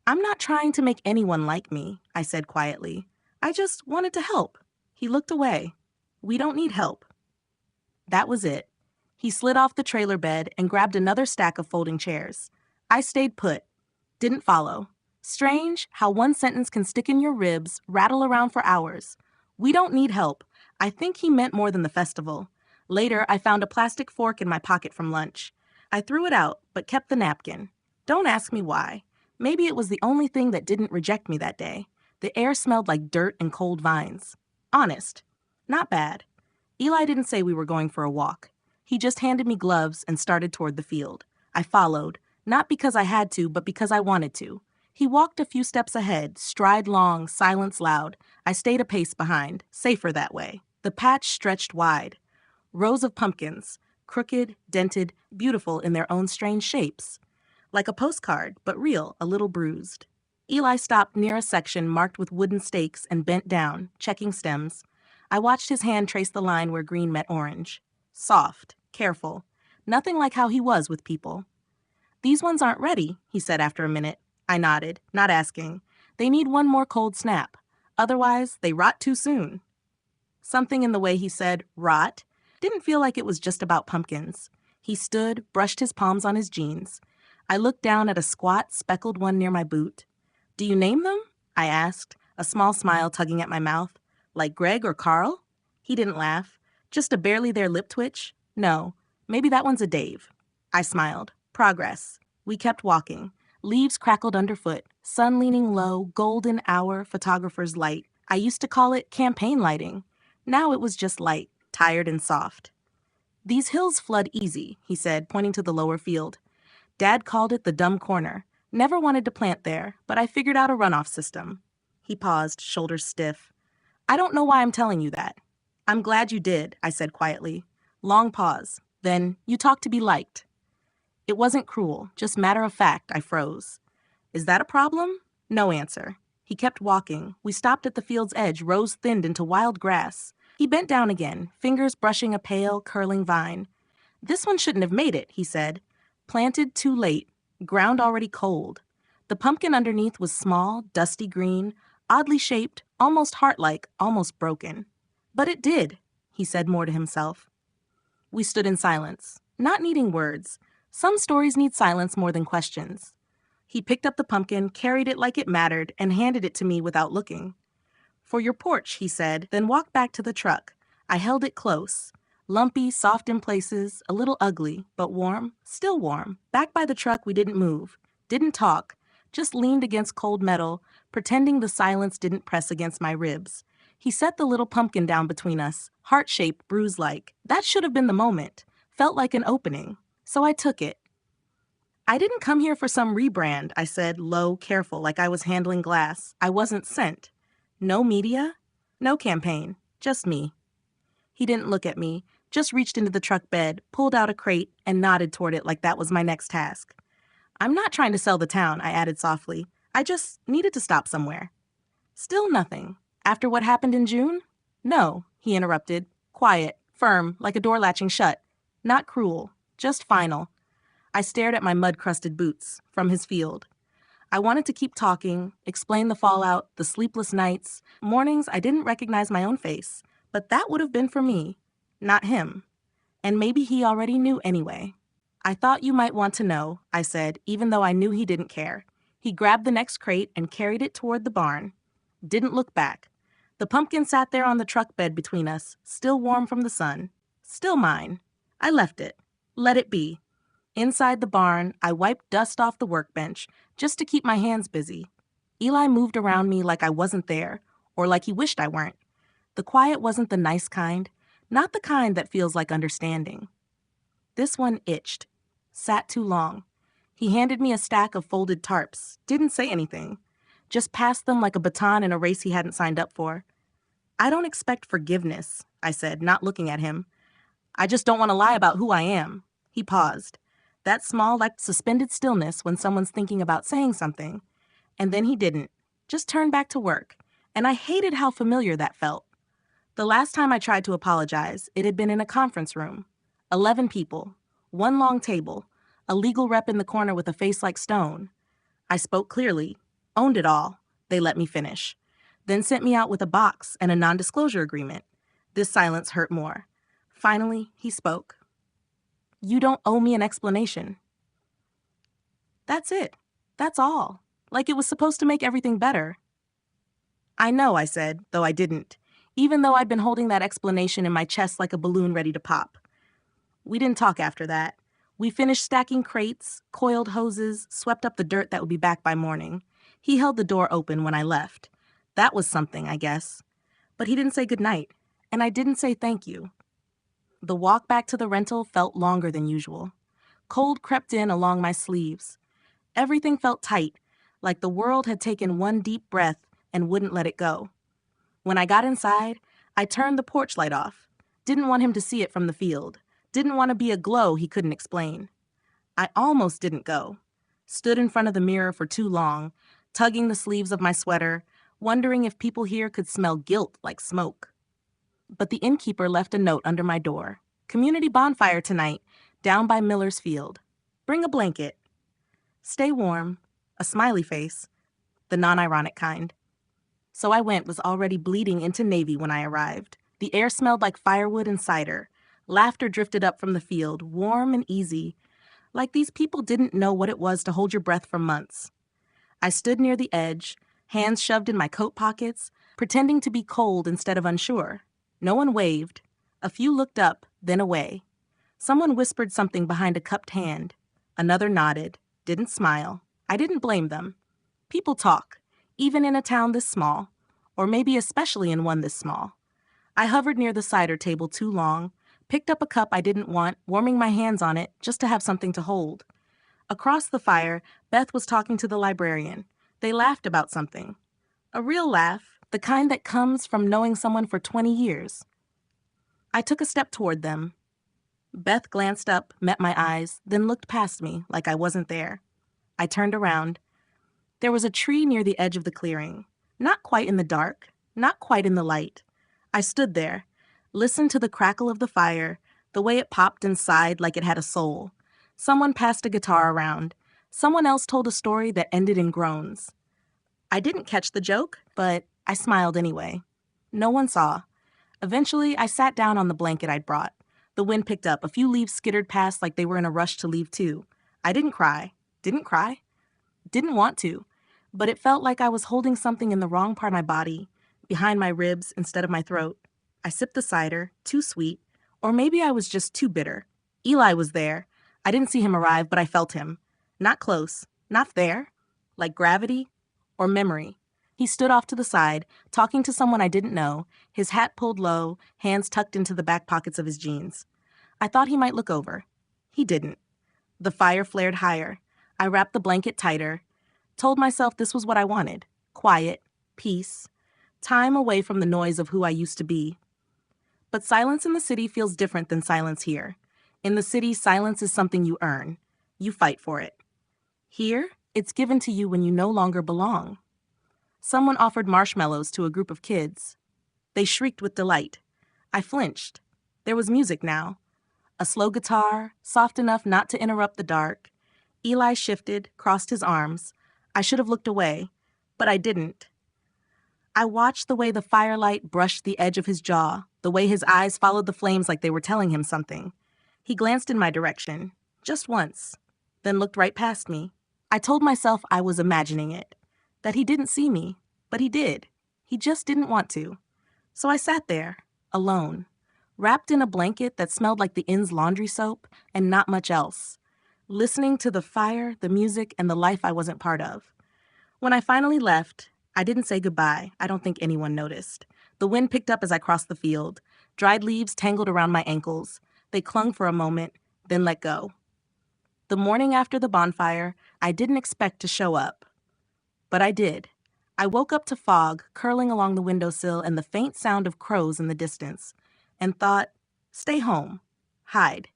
I'm not trying to make anyone like me, I said quietly. I just wanted to help. He looked away. We don't need help. That was it. He slid off the trailer bed and grabbed another stack of folding chairs. I stayed put. Didn't follow. Strange how one sentence can stick in your ribs, rattle around for hours. We don't need help. I think he meant more than the festival. Later, I found a plastic fork in my pocket from lunch. I threw it out, but kept the napkin. Don't ask me why. Maybe it was the only thing that didn't reject me that day. The air smelled like dirt and cold vines. Honest. Not bad. Eli didn't say we were going for a walk. He just handed me gloves and started toward the field. I followed, not because I had to, but because I wanted to. He walked a few steps ahead, stride long, silence loud. I stayed a pace behind, safer that way. The patch stretched wide. Rows of pumpkins, crooked, dented, beautiful in their own strange shapes. Like a postcard, but real, a little bruised. Eli stopped near a section marked with wooden stakes and bent down, checking stems. I watched his hand trace the line where green met orange. Soft, careful. Nothing like how he was with people. These ones aren't ready, he said after a minute. I nodded, not asking. They need one more cold snap. Otherwise, they rot too soon. Something in the way he said, rot, didn't feel like it was just about pumpkins. He stood, brushed his palms on his jeans. I looked down at a squat, speckled one near my boot. Do you name them? I asked, a small smile tugging at my mouth. Like Greg or Carl? He didn't laugh. Just a barely there lip twitch. No, maybe that one's a Dave. I smiled. Progress. We kept walking. Leaves crackled underfoot. Sun leaning low, golden hour, photographer's light. I used to call it campaign lighting. Now it was just light, tired and soft. These hills flood easy, he said, pointing to the lower field. Dad called it the dumb corner. Never wanted to plant there, but I figured out a runoff system. He paused, shoulders stiff. I don't know why I'm telling you that. I'm glad you did, I said quietly. Long pause. Then, you talk to be liked. It wasn't cruel, just matter of fact, I froze. Is that a problem? No answer. He kept walking. We stopped at the field's edge, rows thinned into wild grass. He bent down again, fingers brushing a pale, curling vine. This one shouldn't have made it, he said. Planted too late, ground already cold. The pumpkin underneath was small, dusty green, oddly shaped, almost heart-like, almost broken. But it did, he said more to himself. We stood in silence, not needing words. Some stories need silence more than questions. He picked up the pumpkin, carried it like it mattered, and handed it to me without looking. For your porch, he said, then walked back to the truck. I held it close. Lumpy, soft in places, a little ugly, but warm, still warm. Back by the truck, we didn't move, didn't talk, just leaned against cold metal, pretending the silence didn't press against my ribs. He set the little pumpkin down between us, heart-shaped, bruise-like. That should have been the moment. Felt like an opening. So I took it. I didn't come here for some rebrand, I said, low, careful, like I was handling glass. I wasn't sent. No media? No campaign. Just me. He didn't look at me. Just reached into the truck bed, pulled out a crate, and nodded toward it like that was my next task. I'm not trying to sell the town, I added softly. I just needed to stop somewhere. Still nothing. After what happened in June? No, he interrupted. Quiet, firm, like a door latching shut. Not cruel, just final. I stared at my mud-crusted boots from his field. I wanted to keep talking, explain the fallout, the sleepless nights, mornings I didn't recognize my own face, but that would have been for me, not him. And maybe he already knew anyway. I thought you might want to know, I said, even though I knew he didn't care. He grabbed the next crate and carried it toward the barn. Didn't look back. The pumpkin sat there on the truck bed between us, still warm from the sun. Still mine. I left it. Let it be. Inside the barn, I wiped dust off the workbench, just to keep my hands busy. Eli moved around me like I wasn't there, or like he wished I weren't. The quiet wasn't the nice kind, not the kind that feels like understanding. This one itched. Sat too long. He handed me a stack of folded tarps, didn't say anything. Just passed them like a baton in a race he hadn't signed up for. I don't expect forgiveness, I said, not looking at him. I just don't want to lie about who I am. He paused. That small, like suspended stillness when someone's thinking about saying something. And then he didn't. Just turned back to work. And I hated how familiar that felt. The last time I tried to apologize, it had been in a conference room. 11 people. One long table. A legal rep in the corner with a face like stone. I spoke clearly. Owned it all. They let me finish. Then sent me out with a box and a non-disclosure agreement. This silence hurt more. Finally, he spoke. You don't owe me an explanation. That's it. That's all. Like it was supposed to make everything better. I know, I said, though I didn't, even though I'd been holding that explanation in my chest like a balloon ready to pop. We didn't talk after that. We finished stacking crates, coiled hoses, swept up the dirt that would be back by morning. He held the door open when I left. That was something, I guess. But he didn't say goodnight, and I didn't say thank you. The walk back to the rental felt longer than usual. Cold crept in along my sleeves. Everything felt tight, like the world had taken one deep breath and wouldn't let it go. When I got inside, I turned the porch light off. Didn't want him to see it from the field. Didn't want to be a glow he couldn't explain. I almost didn't go. Stood in front of the mirror for too long, tugging the sleeves of my sweater, wondering if people here could smell guilt like smoke. But the innkeeper left a note under my door. Community bonfire tonight, down by Miller's Field. Bring a blanket. Stay warm. A smiley face. The non-ironic kind. So I was already bleeding into navy when I arrived. The air smelled like firewood and cider. Laughter drifted up from the field, warm and easy, like these people didn't know what it was to hold your breath for months. I stood near the edge, hands shoved in my coat pockets, pretending to be cold instead of unsure. No one waved. A few looked up, then away. Someone whispered something behind a cupped hand. Another nodded, didn't smile. I didn't blame them. People talk, even in a town this small, or maybe especially in one this small. I hovered near the cider table too long, picked up a cup I didn't want, warming my hands on it just to have something to hold. Across the fire, Beth was talking to the librarian. They laughed about something. A real laugh, the kind that comes from knowing someone for 20 years. I took a step toward them. Beth glanced up, met my eyes, then looked past me like I wasn't there. I turned around. There was a tree near the edge of the clearing. Not quite in the dark, not quite in the light. I stood there, listened to the crackle of the fire, the way it popped and sighed like it had a soul. Someone passed a guitar around. Someone else told a story that ended in groans. I didn't catch the joke, but I smiled anyway. No one saw. Eventually, I sat down on the blanket I'd brought. The wind picked up. A few leaves skittered past like they were in a rush to leave too. I didn't cry. Didn't cry. Didn't want to. But it felt like I was holding something in the wrong part of my body, behind my ribs instead of my throat. I sipped the cider, too sweet. Or maybe I was just too bitter. Eli was there. I didn't see him arrive, but I felt him. Not close. Not there. Like gravity or memory. He stood off to the side, talking to someone I didn't know, his hat pulled low, hands tucked into the back pockets of his jeans. I thought he might look over. He didn't. The fire flared higher. I wrapped the blanket tighter. Told myself this was what I wanted. Quiet. Peace. Time away from the noise of who I used to be. But silence in the city feels different than silence here. In the city, silence is something you earn. You fight for it. Here, it's given to you when you no longer belong. Someone offered marshmallows to a group of kids. They shrieked with delight. I flinched. There was music now. A slow guitar, soft enough not to interrupt the dark. Eli shifted, crossed his arms. I should have looked away, but I didn't. I watched the way the firelight brushed the edge of his jaw, the way his eyes followed the flames like they were telling him something. He glanced in my direction, just once, then looked right past me. I told myself I was imagining it, that he didn't see me, but he did. He just didn't want to. So I sat there, alone, wrapped in a blanket that smelled like the inn's laundry soap and not much else, listening to the fire, the music, and the life I wasn't part of. When I finally left, I didn't say goodbye. I don't think anyone noticed. The wind picked up as I crossed the field. Dried leaves tangled around my ankles. They clung for a moment, then let go. The morning after the bonfire, I didn't expect to show up. But I did. I woke up to fog curling along the windowsill and the faint sound of crows in the distance, and thought, stay home, hide.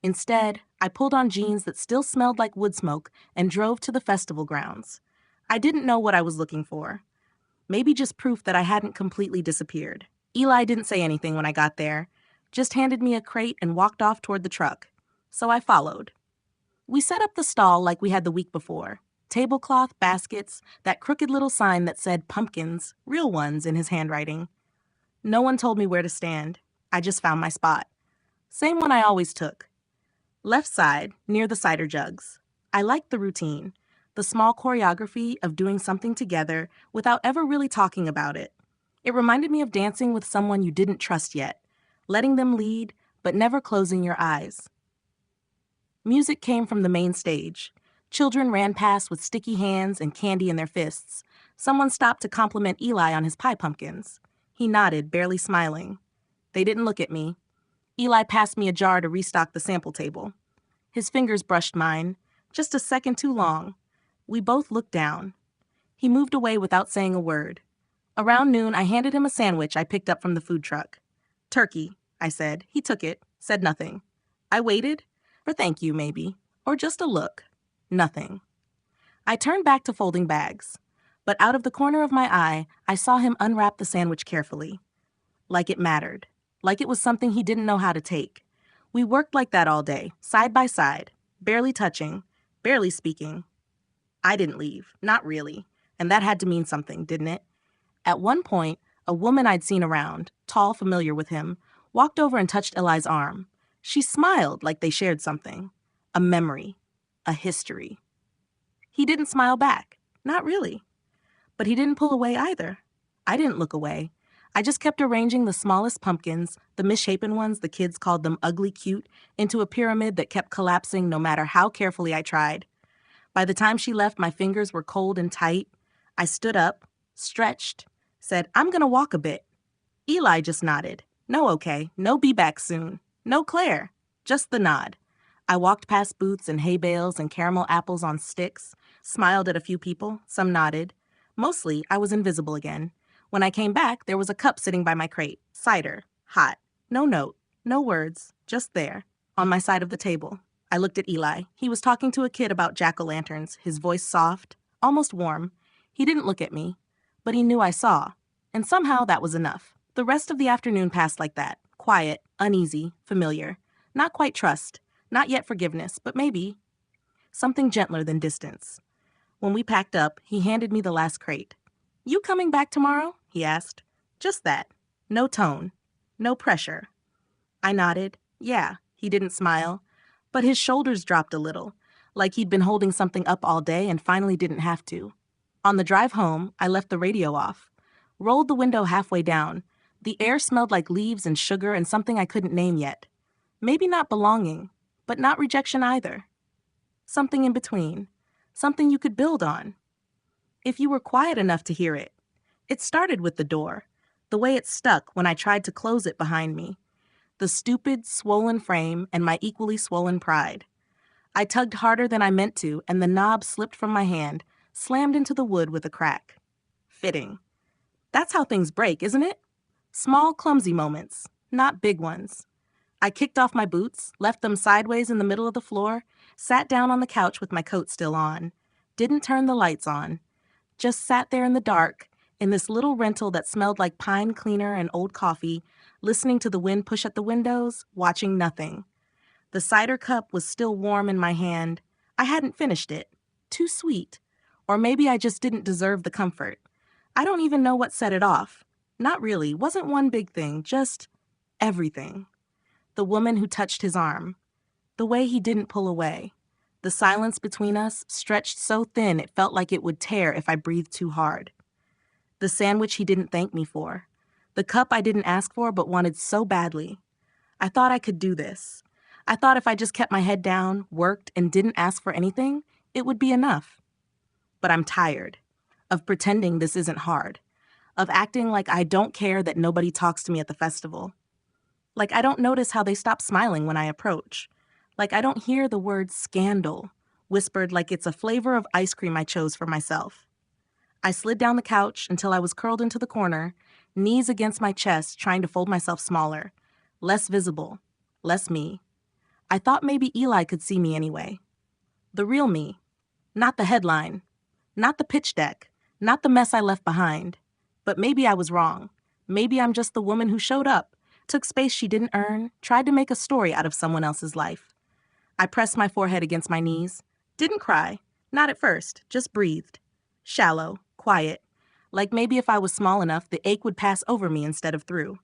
Instead, I pulled on jeans that still smelled like wood smoke and drove to the festival grounds. I didn't know what I was looking for. Maybe just proof that I hadn't completely disappeared. Eli didn't say anything when I got there, just handed me a crate and walked off toward the truck. So I followed. We set up the stall like we had the week before. Tablecloth, baskets, that crooked little sign that said pumpkins, real ones, in his handwriting. No one told me where to stand. I just found my spot. Same one I always took. Left side, near the cider jugs. I liked the routine, the small choreography of doing something together without ever really talking about it. It reminded me of dancing with someone you didn't trust yet, letting them lead, but never closing your eyes. Music came from the main stage. Children ran past with sticky hands and candy in their fists. Someone stopped to compliment Eli on his pie pumpkins. He nodded, barely smiling. They didn't look at me. Eli passed me a jar to restock the sample table. His fingers brushed mine, just a second too long. We both looked down. He moved away without saying a word. Around noon, I handed him a sandwich I picked up from the food truck. Turkey, I said. He took it, said nothing. I waited, for thank you maybe, or just a look. Nothing. I turned back to folding bags, but out of the corner of my eye, I saw him unwrap the sandwich carefully. Like it mattered. Like it was something he didn't know how to take. We worked like that all day, side by side, barely touching, barely speaking. I didn't leave, not really, and that had to mean something, didn't it? At one point, a woman I'd seen around, tall, familiar with him, walked over and touched Eli's arm. She smiled like they shared something. A memory. A history. He didn't smile back. Not really. But he didn't pull away either. I didn't look away. I just kept arranging the smallest pumpkins, the misshapen ones the kids called them ugly cute, into a pyramid that kept collapsing no matter how carefully I tried. By the time she left, my fingers were cold and tight. I stood up, stretched, said, I'm gonna walk a bit. Eli just nodded. No okay, no be back soon. No Claire. Just the nod. I walked past booths and hay bales and caramel apples on sticks, smiled at a few people, some nodded. Mostly, I was invisible again. When I came back, there was a cup sitting by my crate. Cider. Hot. No note. No words. Just there. On my side of the table. I looked at Eli. He was talking to a kid about jack-o'-lanterns, his voice soft, almost warm. He didn't look at me, but he knew I saw. And somehow that was enough. The rest of the afternoon passed like that. Quiet, uneasy, familiar. Not quite trust. Not yet forgiveness, but maybe. Something gentler than distance. When we packed up, he handed me the last crate. You coming back tomorrow? He asked. Just that. No tone. No pressure. I nodded. Yeah. He didn't smile. But his shoulders dropped a little, like he'd been holding something up all day and finally didn't have to. On the drive home, I left the radio off. Rolled the window halfway down. The air smelled like leaves and sugar and something I couldn't name yet. Maybe not belonging, but not rejection either. Something in between. Something you could build on. If you were quiet enough to hear it. It started with the door, the way it stuck when I tried to close it behind me. The stupid, swollen frame and my equally swollen pride. I tugged harder than I meant to, and the knob slipped from my hand, slammed into the wood with a crack. Fitting. That's how things break, isn't it? Small, clumsy moments, not big ones. I kicked off my boots, left them sideways in the middle of the floor, sat down on the couch with my coat still on, didn't turn the lights on, just sat there in the dark, in this little rental that smelled like pine cleaner and old coffee, listening to the wind push at the windows, watching nothing. The cider cup was still warm in my hand. I hadn't finished it. Too sweet. Or maybe I just didn't deserve the comfort. I don't even know what set it off. Not really. Wasn't one big thing. Just everything. The woman who touched his arm. The way he didn't pull away. The silence between us stretched so thin it felt like it would tear if I breathed too hard. The sandwich he didn't thank me for. The cup I didn't ask for but wanted so badly. I thought I could do this. I thought if I just kept my head down, worked, and didn't ask for anything, it would be enough. But I'm tired of pretending this isn't hard, of acting like I don't care that nobody talks to me at the festival. Like I don't notice how they stop smiling when I approach. Like I don't hear the word scandal whispered like it's a flavor of ice cream I chose for myself. I slid down the couch until I was curled into the corner, knees against my chest, trying to fold myself smaller, less visible, less me. I thought maybe Eli could see me anyway. The real me. Not the headline. Not the pitch deck. Not the mess I left behind. But maybe I was wrong. Maybe I'm just the woman who showed up, took space she didn't earn, tried to make a story out of someone else's life. I pressed my forehead against my knees. Didn't cry. Not at first. Just breathed. Shallow. Quiet. Like maybe if I was small enough, the ache would pass over me instead of through.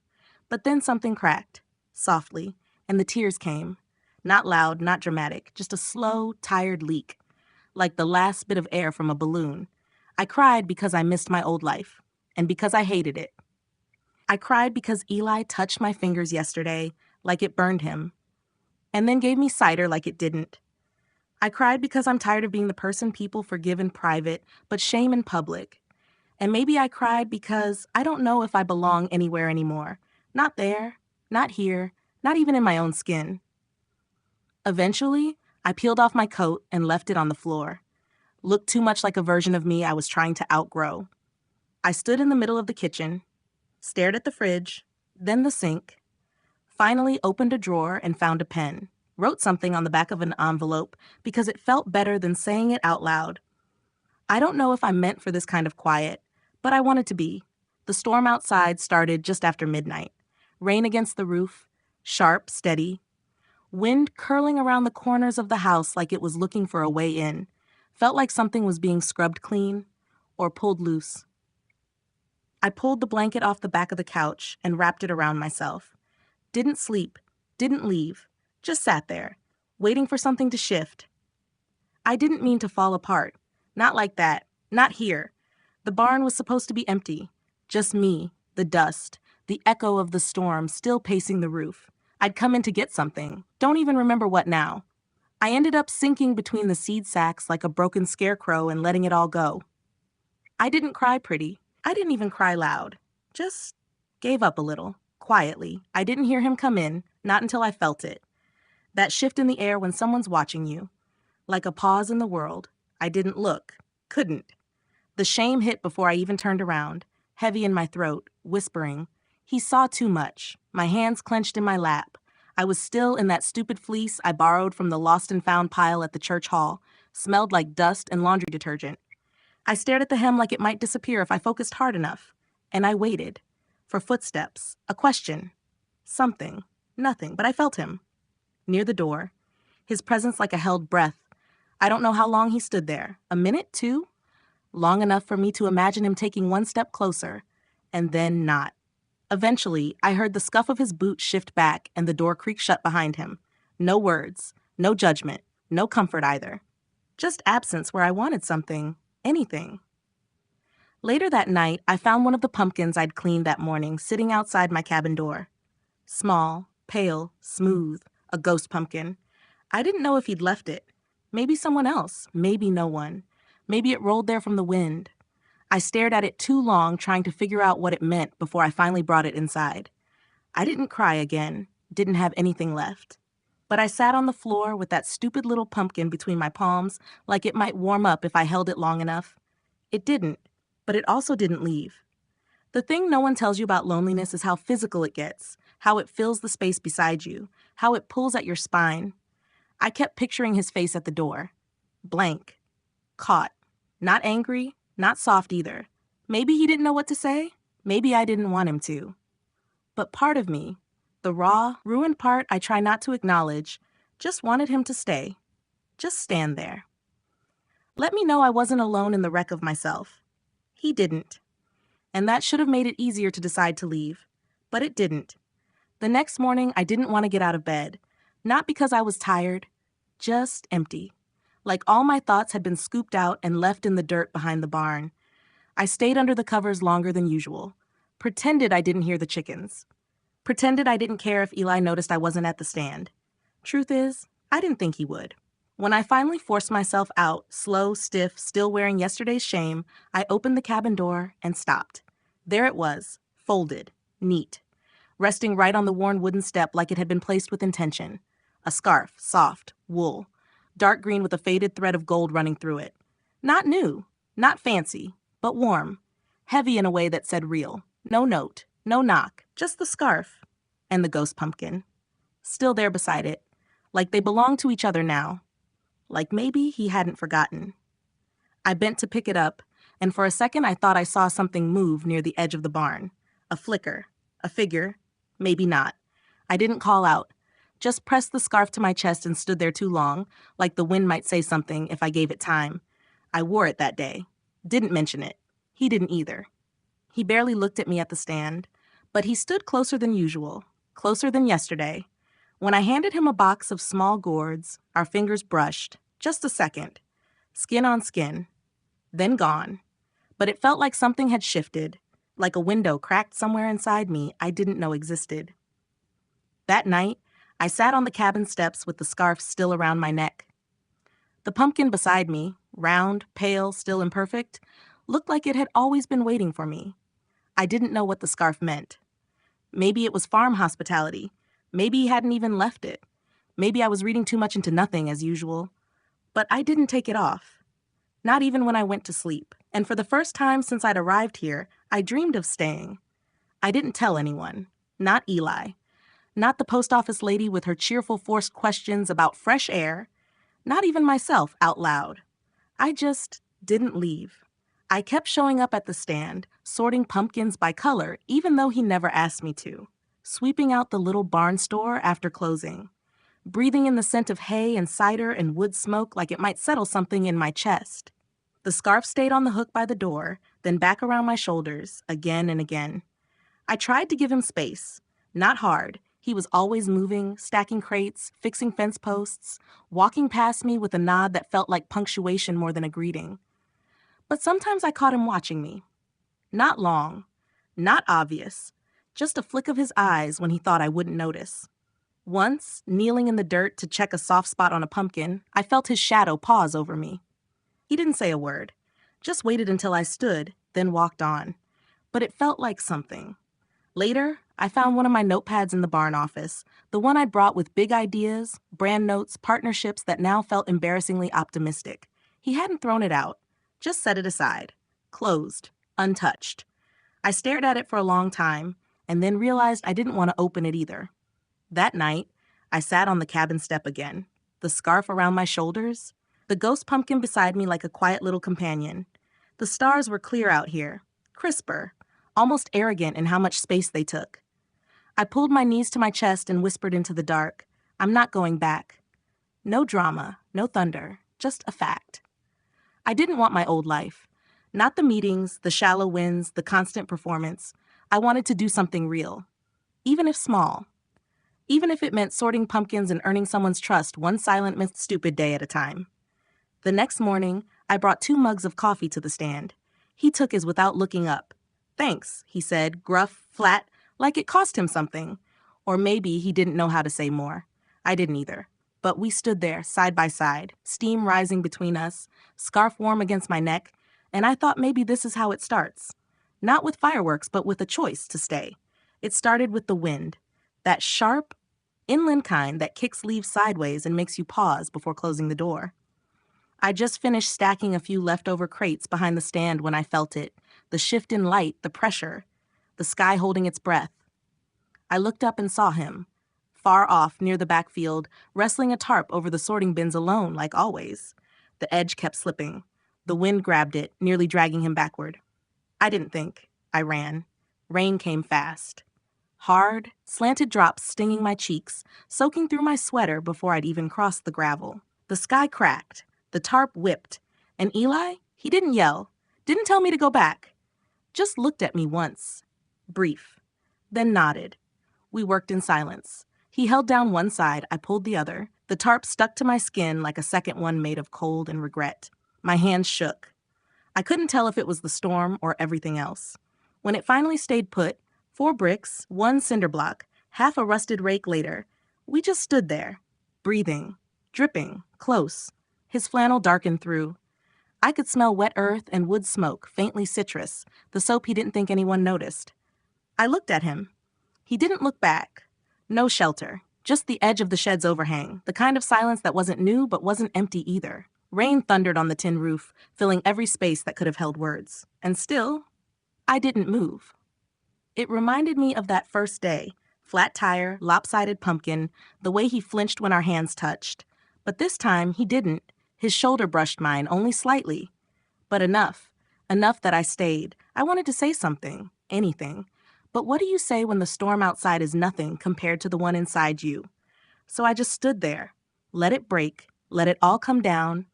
But then something cracked. Softly. And the tears came. Not loud, not dramatic. Just a slow, tired leak. Like the last bit of air from a balloon. I cried because I missed my old life. And because I hated it. I cried because Eli touched my fingers yesterday like it burned him. And then gave me cider like it didn't. I cried because I'm tired of being the person people forgive in private, but shame in public. And maybe I cried because I don't know if I belong anywhere anymore. Not there, not here, not even in my own skin. Eventually, I peeled off my coat and left it on the floor. Looked too much like a version of me I was trying to outgrow. I stood in the middle of the kitchen, stared at the fridge, then the sink, finally opened a drawer and found a pen. Wrote something on the back of an envelope because it felt better than saying it out loud. I don't know if I'm meant for this kind of quiet, but I wanted to be. The storm outside started just after midnight. Rain against the roof, sharp, steady. Wind curling around the corners of the house like it was looking for a way in. Felt like something was being scrubbed clean or pulled loose. I pulled the blanket off the back of the couch and wrapped it around myself. Didn't sleep, didn't leave. Just sat there, waiting for something to shift. I didn't mean to fall apart. Not like that. Not here. The barn was supposed to be empty. Just me, the dust, the echo of the storm still pacing the roof. I'd come in to get something. Don't even remember what now. I ended up sinking between the seed sacks like a broken scarecrow and letting it all go. I didn't cry pretty. I didn't even cry loud. Just gave up a little, quietly. I didn't hear him come in, not until I felt it. That shift in the air when someone's watching you. Like a pause in the world. I didn't look. Couldn't. The shame hit before I even turned around, heavy in my throat, whispering. He saw too much. My hands clenched in my lap. I was still in that stupid fleece I borrowed from the lost and found pile at the church hall. Smelled like dust and laundry detergent. I stared at the hem like it might disappear if I focused hard enough. And I waited. For footsteps. A question. Something. Nothing. But I felt him. Near the door. His presence like a held breath. I don't know how long he stood there. A minute, 2? Long enough for me to imagine him taking one step closer. And then not. Eventually, I heard the scuff of his boot shift back and the door creak shut behind him. No words. No judgment. No comfort either. Just absence where I wanted something. Anything. Later that night, I found one of the pumpkins I'd cleaned that morning sitting outside my cabin door. Small, pale, smooth. A ghost pumpkin. I didn't know if he'd left it. Maybe someone else. Maybe no one. Maybe it rolled there from the wind. I stared at it too long trying to figure out what it meant before I finally brought it inside. I didn't cry again. Didn't have anything left. But I sat on the floor with that stupid little pumpkin between my palms like it might warm up if I held it long enough. It didn't. But it also didn't leave. The thing no one tells you about loneliness is how physical it gets, how it fills the space beside you, how it pulls at your spine. I kept picturing his face at the door. Blank. Caught. Not angry, not soft either. Maybe he didn't know what to say. Maybe I didn't want him to. But part of me, the raw, ruined part I try not to acknowledge, just wanted him to stay. Just stand there. Let me know I wasn't alone in the wreck of myself. He didn't. And that should have made it easier to decide to leave. But it didn't. The next morning, I didn't want to get out of bed. Not because I was tired, just empty. Like all my thoughts had been scooped out and left in the dirt behind the barn. I stayed under the covers longer than usual. Pretended I didn't hear the chickens. Pretended I didn't care if Eli noticed I wasn't at the stand. Truth is, I didn't think he would. When I finally forced myself out, slow, stiff, still wearing yesterday's shame, I opened the cabin door and stopped. There it was, folded, neat, resting right on the worn wooden step like it had been placed with intention. A scarf, soft, wool, dark green with a faded thread of gold running through it. Not new, not fancy, but warm, heavy in a way that said real. No note, no knock, just the scarf and the ghost pumpkin. Still there beside it, like they belonged to each other now. Like maybe he hadn't forgotten. I bent to pick it up, and for a second I thought I saw something move near the edge of the barn. A flicker, a figure, maybe not. I didn't call out, just pressed the scarf to my chest and stood there too long, like the wind might say something if I gave it time. I wore it that day. Didn't mention it. He didn't either. He barely looked at me at the stand, but he stood closer than usual, closer than yesterday. When I handed him a box of small gourds, our fingers brushed, just a second, skin on skin, then gone. But it felt like something had shifted, like a window cracked somewhere inside me I didn't know existed. That night, I sat on the cabin steps with the scarf still around my neck. The pumpkin beside me, round, pale, still imperfect, looked like it had always been waiting for me. I didn't know what the scarf meant. Maybe it was farm hospitality. Maybe he hadn't even left it. Maybe I was reading too much into nothing, as usual. But I didn't take it off. Not even when I went to sleep. And for the first time since I'd arrived here, I dreamed of staying. I didn't tell anyone. Not Eli. Not the post office lady with her cheerful forced questions about fresh air. Not even myself out loud. I just didn't leave. I kept showing up at the stand, sorting pumpkins by color, even though he never asked me to. Sweeping out the little barn store after closing, breathing in the scent of hay and cider and wood smoke like it might settle something in my chest. The scarf stayed on the hook by the door, then back around my shoulders, again and again. I tried to give him space. Not hard. He was always moving, stacking crates, fixing fence posts, walking past me with a nod that felt like punctuation more than a greeting. But sometimes I caught him watching me. Not long, not obvious. Just a flick of his eyes when he thought I wouldn't notice. Once, kneeling in the dirt to check a soft spot on a pumpkin, I felt his shadow pause over me. He didn't say a word, just waited until I stood, then walked on. But it felt like something. Later, I found one of my notepads in the barn office, the one I brought with big ideas, brand notes, partnerships that now felt embarrassingly optimistic. He hadn't thrown it out, just set it aside, closed, untouched. I stared at it for a long time, and then realized I didn't want to open it either. That night, I sat on the cabin step again, the scarf around my shoulders, the ghost pumpkin beside me like a quiet little companion. The stars were clear out here, crisper, almost arrogant in how much space they took. I pulled my knees to my chest and whispered into the dark, I'm not going back. No drama, no thunder, just a fact. I didn't want my old life. Not the meetings, the shallow wins, the constant performance. I wanted to do something real, even if small. Even if it meant sorting pumpkins and earning someone's trust one silent, stupid day at a time. The next morning, I brought 2 mugs of coffee to the stand. He took his without looking up. Thanks, he said, gruff, flat, like it cost him something. Or maybe he didn't know how to say more. I didn't either. But we stood there, side by side, steam rising between us, scarf warm against my neck, and I thought maybe this is how it starts. Not with fireworks, but with a choice to stay. It started with the wind, that sharp, inland kind that kicks leaves sideways and makes you pause before closing the door. I just finished stacking a few leftover crates behind the stand when I felt it, the shift in light, the pressure. the sky holding its breath. I looked up and saw him, far off near the backfield, wrestling a tarp over the sorting bins alone, like always. The edge kept slipping. The wind grabbed it, nearly dragging him backward. I didn't think. I ran. Rain came fast. Hard, slanted drops stinging my cheeks, soaking through my sweater before I'd even crossed the gravel. The sky cracked. The tarp whipped. And Eli, he didn't yell, didn't tell me to go back. Just looked at me once. Brief. Then nodded. We worked in silence. He held down one side, I pulled the other. The tarp stuck to my skin like a second one made of cold and regret. My hands shook. I couldn't tell if it was the storm or everything else. When it finally stayed put, 4 bricks, 1 cinder block, half a rusted rake later, we just stood there, breathing, dripping, close. His flannel darkened through. I could smell wet earth and wood smoke, faintly citrus, the soap he didn't think anyone noticed. I looked at him. He didn't look back. No shelter, just the edge of the shed's overhang, the kind of silence that wasn't new but wasn't empty either. Rain thundered on the tin roof, filling every space that could have held words. And still, I didn't move. It reminded me of that first day, flat tire, lopsided pumpkin, the way he flinched when our hands touched. But this time, he didn't. His shoulder brushed mine, only slightly. But enough that I stayed. I wanted to say something, anything. But what do you say when the storm outside is nothing compared to the one inside you? So I just stood there, let it break, let it all come down,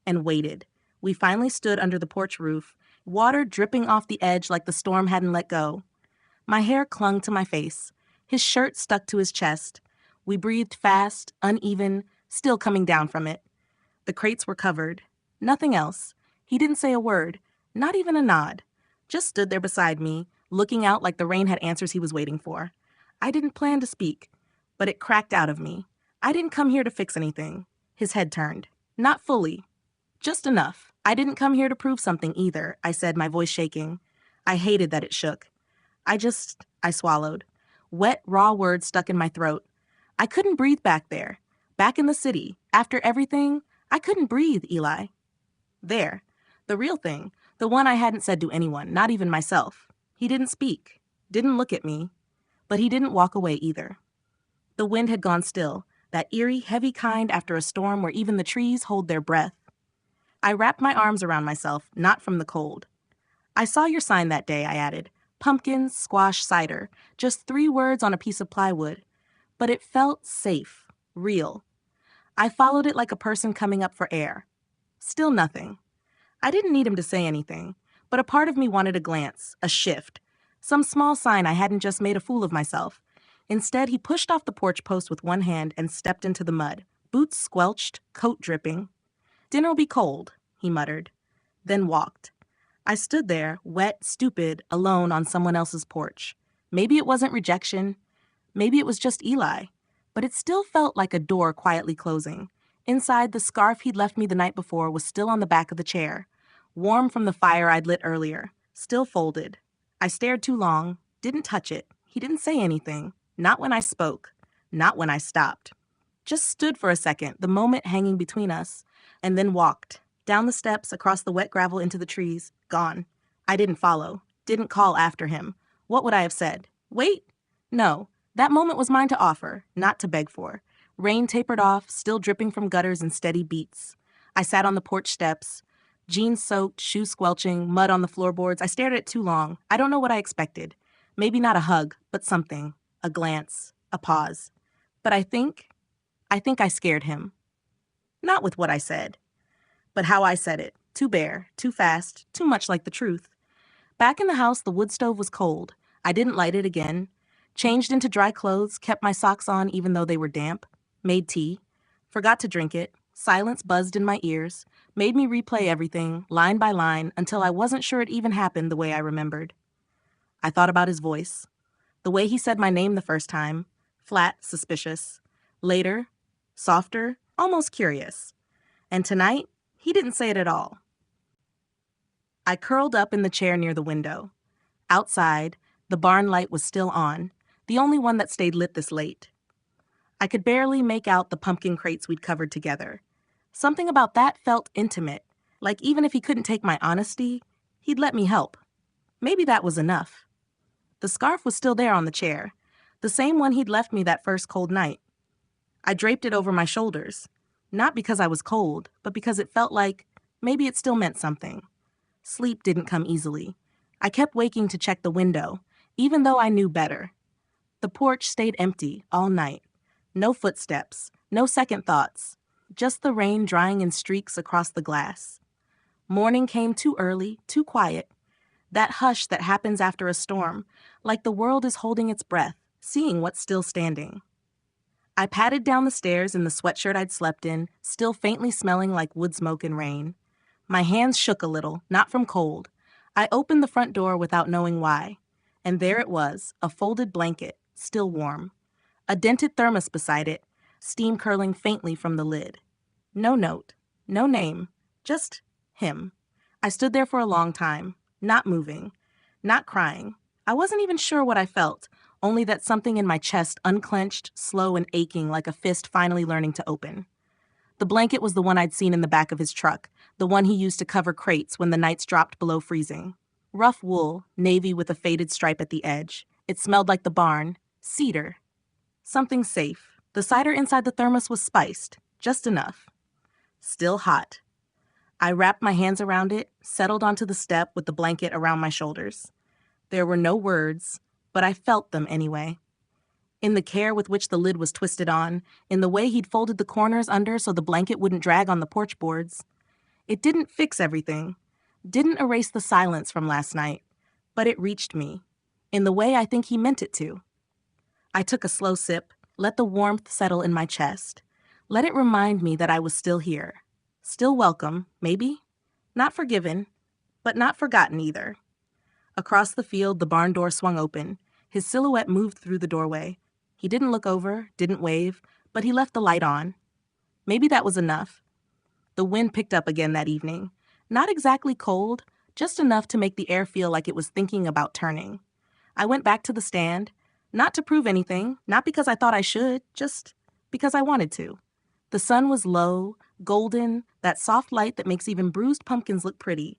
and waited. We finally stood under the porch roof, water dripping off the edge like the storm hadn't let go. My hair clung to my face. His shirt stuck to his chest. We breathed fast, uneven, still coming down from it. The crates were covered. Nothing else. He didn't say a word, not even a nod. Just stood there beside me, looking out like the rain had answers he was waiting for. I didn't plan to speak, but it cracked out of me. I didn't come here to fix anything. His head turned. Not fully. Just enough. I didn't come here to prove something either, I said, my voice shaking. I hated that it shook. I swallowed. Wet, raw words stuck in my throat. I couldn't breathe back there. Back in the city. After everything, I couldn't breathe, Eli. There. The real thing. The one I hadn't said to anyone, not even myself. He didn't speak. Didn't look at me. But he didn't walk away either. The wind had gone still. That eerie, heavy kind after a storm where even the trees hold their breath. I wrapped my arms around myself, not from the cold. I saw your sign that day, I added. Pumpkins, squash, cider. Just 3 words on a piece of plywood. But it felt safe, real. I followed it like a person coming up for air. Still nothing. I didn't need him to say anything, but a part of me wanted a glance, a shift. Some small sign I hadn't just made a fool of myself. Instead, he pushed off the porch post with one hand and stepped into the mud. Boots squelched, coat dripping. Dinner'll be cold, he muttered, then walked. I stood there, wet, stupid, alone on someone else's porch. Maybe it wasn't rejection. Maybe it was just Eli. But it still felt like a door quietly closing. Inside, the scarf he'd left me the night before was still on the back of the chair, warm from the fire I'd lit earlier, still folded. I stared too long, didn't touch it. He didn't say anything. Not when I spoke. Not when I stopped. Just stood for a second, the moment hanging between us, and then walked. Down the steps, across the wet gravel into the trees, gone. I didn't follow, didn't call after him. What would I have said? Wait? No, that moment was mine to offer, not to beg for. Rain tapered off, still dripping from gutters in steady beats. I sat on the porch steps, jeans soaked, shoes squelching, mud on the floorboards. I stared at it too long. I don't know what I expected. Maybe not a hug, but something. A glance, a pause. But I think I scared him. Not with what I said, but how I said it. Too bare, too fast, too much like the truth. Back in the house, the wood stove was cold. I didn't light it again. Changed into dry clothes, kept my socks on even though they were damp. Made tea. Forgot to drink it. Silence buzzed in my ears. Made me replay everything, line by line, until I wasn't sure it even happened the way I remembered. I thought about his voice. The way he said my name the first time. Flat, suspicious. Later, softer, almost curious. And tonight, he didn't say it at all. I curled up in the chair near the window. Outside, the barn light was still on, the only one that stayed lit this late. I could barely make out the pumpkin crates we'd covered together. Something about that felt intimate, like even if he couldn't take my honesty, he'd let me help. Maybe that was enough. The scarf was still there on the chair, the same one he'd left me that first cold night. I draped it over my shoulders, not because I was cold, but because it felt like maybe it still meant something. Sleep didn't come easily. I kept waking to check the window, even though I knew better. The porch stayed empty all night. No footsteps, no second thoughts, just the rain drying in streaks across the glass. Morning came too early, too quiet. That hush that happens after a storm, like the world is holding its breath, seeing what's still standing. I padded down the stairs in the sweatshirt I'd slept in, still faintly smelling like wood smoke and rain. My hands shook a little, not from cold. I opened the front door without knowing why, and there it was, a folded blanket, still warm. A dented thermos beside it, steam curling faintly from the lid. No note, no name, just him. I stood there for a long time, not moving, not crying. I wasn't even sure what I felt, only that something in my chest unclenched, slow and aching like a fist finally learning to open. The blanket was the one I'd seen in the back of his truck, the one he used to cover crates when the nights dropped below freezing. Rough wool, navy with a faded stripe at the edge. It smelled like the barn. Cedar. Something safe. The cider inside the thermos was spiced, just enough. Still hot. I wrapped my hands around it, settled onto the step with the blanket around my shoulders. There were no words, but I felt them anyway. In the care with which the lid was twisted on, in the way he'd folded the corners under so the blanket wouldn't drag on the porch boards. It didn't fix everything, didn't erase the silence from last night, but it reached me, in the way I think he meant it to. I took a slow sip, let the warmth settle in my chest, let it remind me that I was still here, still welcome, maybe, not forgiven, but not forgotten either. Across the field, the barn door swung open. His silhouette moved through the doorway. He didn't look over, didn't wave, but he left the light on. Maybe that was enough. The wind picked up again that evening. Not exactly cold, just enough to make the air feel like it was thinking about turning. I went back to the stand, not to prove anything, not because I thought I should, just because I wanted to. The sun was low, golden, that soft light that makes even bruised pumpkins look pretty.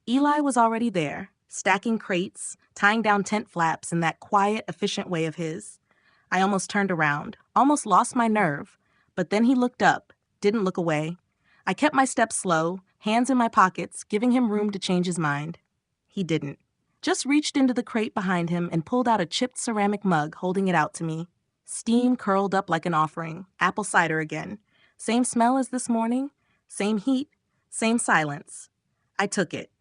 Eli was already there, stacking crates, tying down tent flaps in that quiet, efficient way of his. I almost turned around, almost lost my nerve, but then he looked up, didn't look away. I kept my steps slow, hands in my pockets, giving him room to change his mind. He didn't. Just reached into the crate behind him and pulled out a chipped ceramic mug, holding it out to me. Steam curled up like an offering, apple cider again. Same smell as this morning, same heat, same silence. I took it.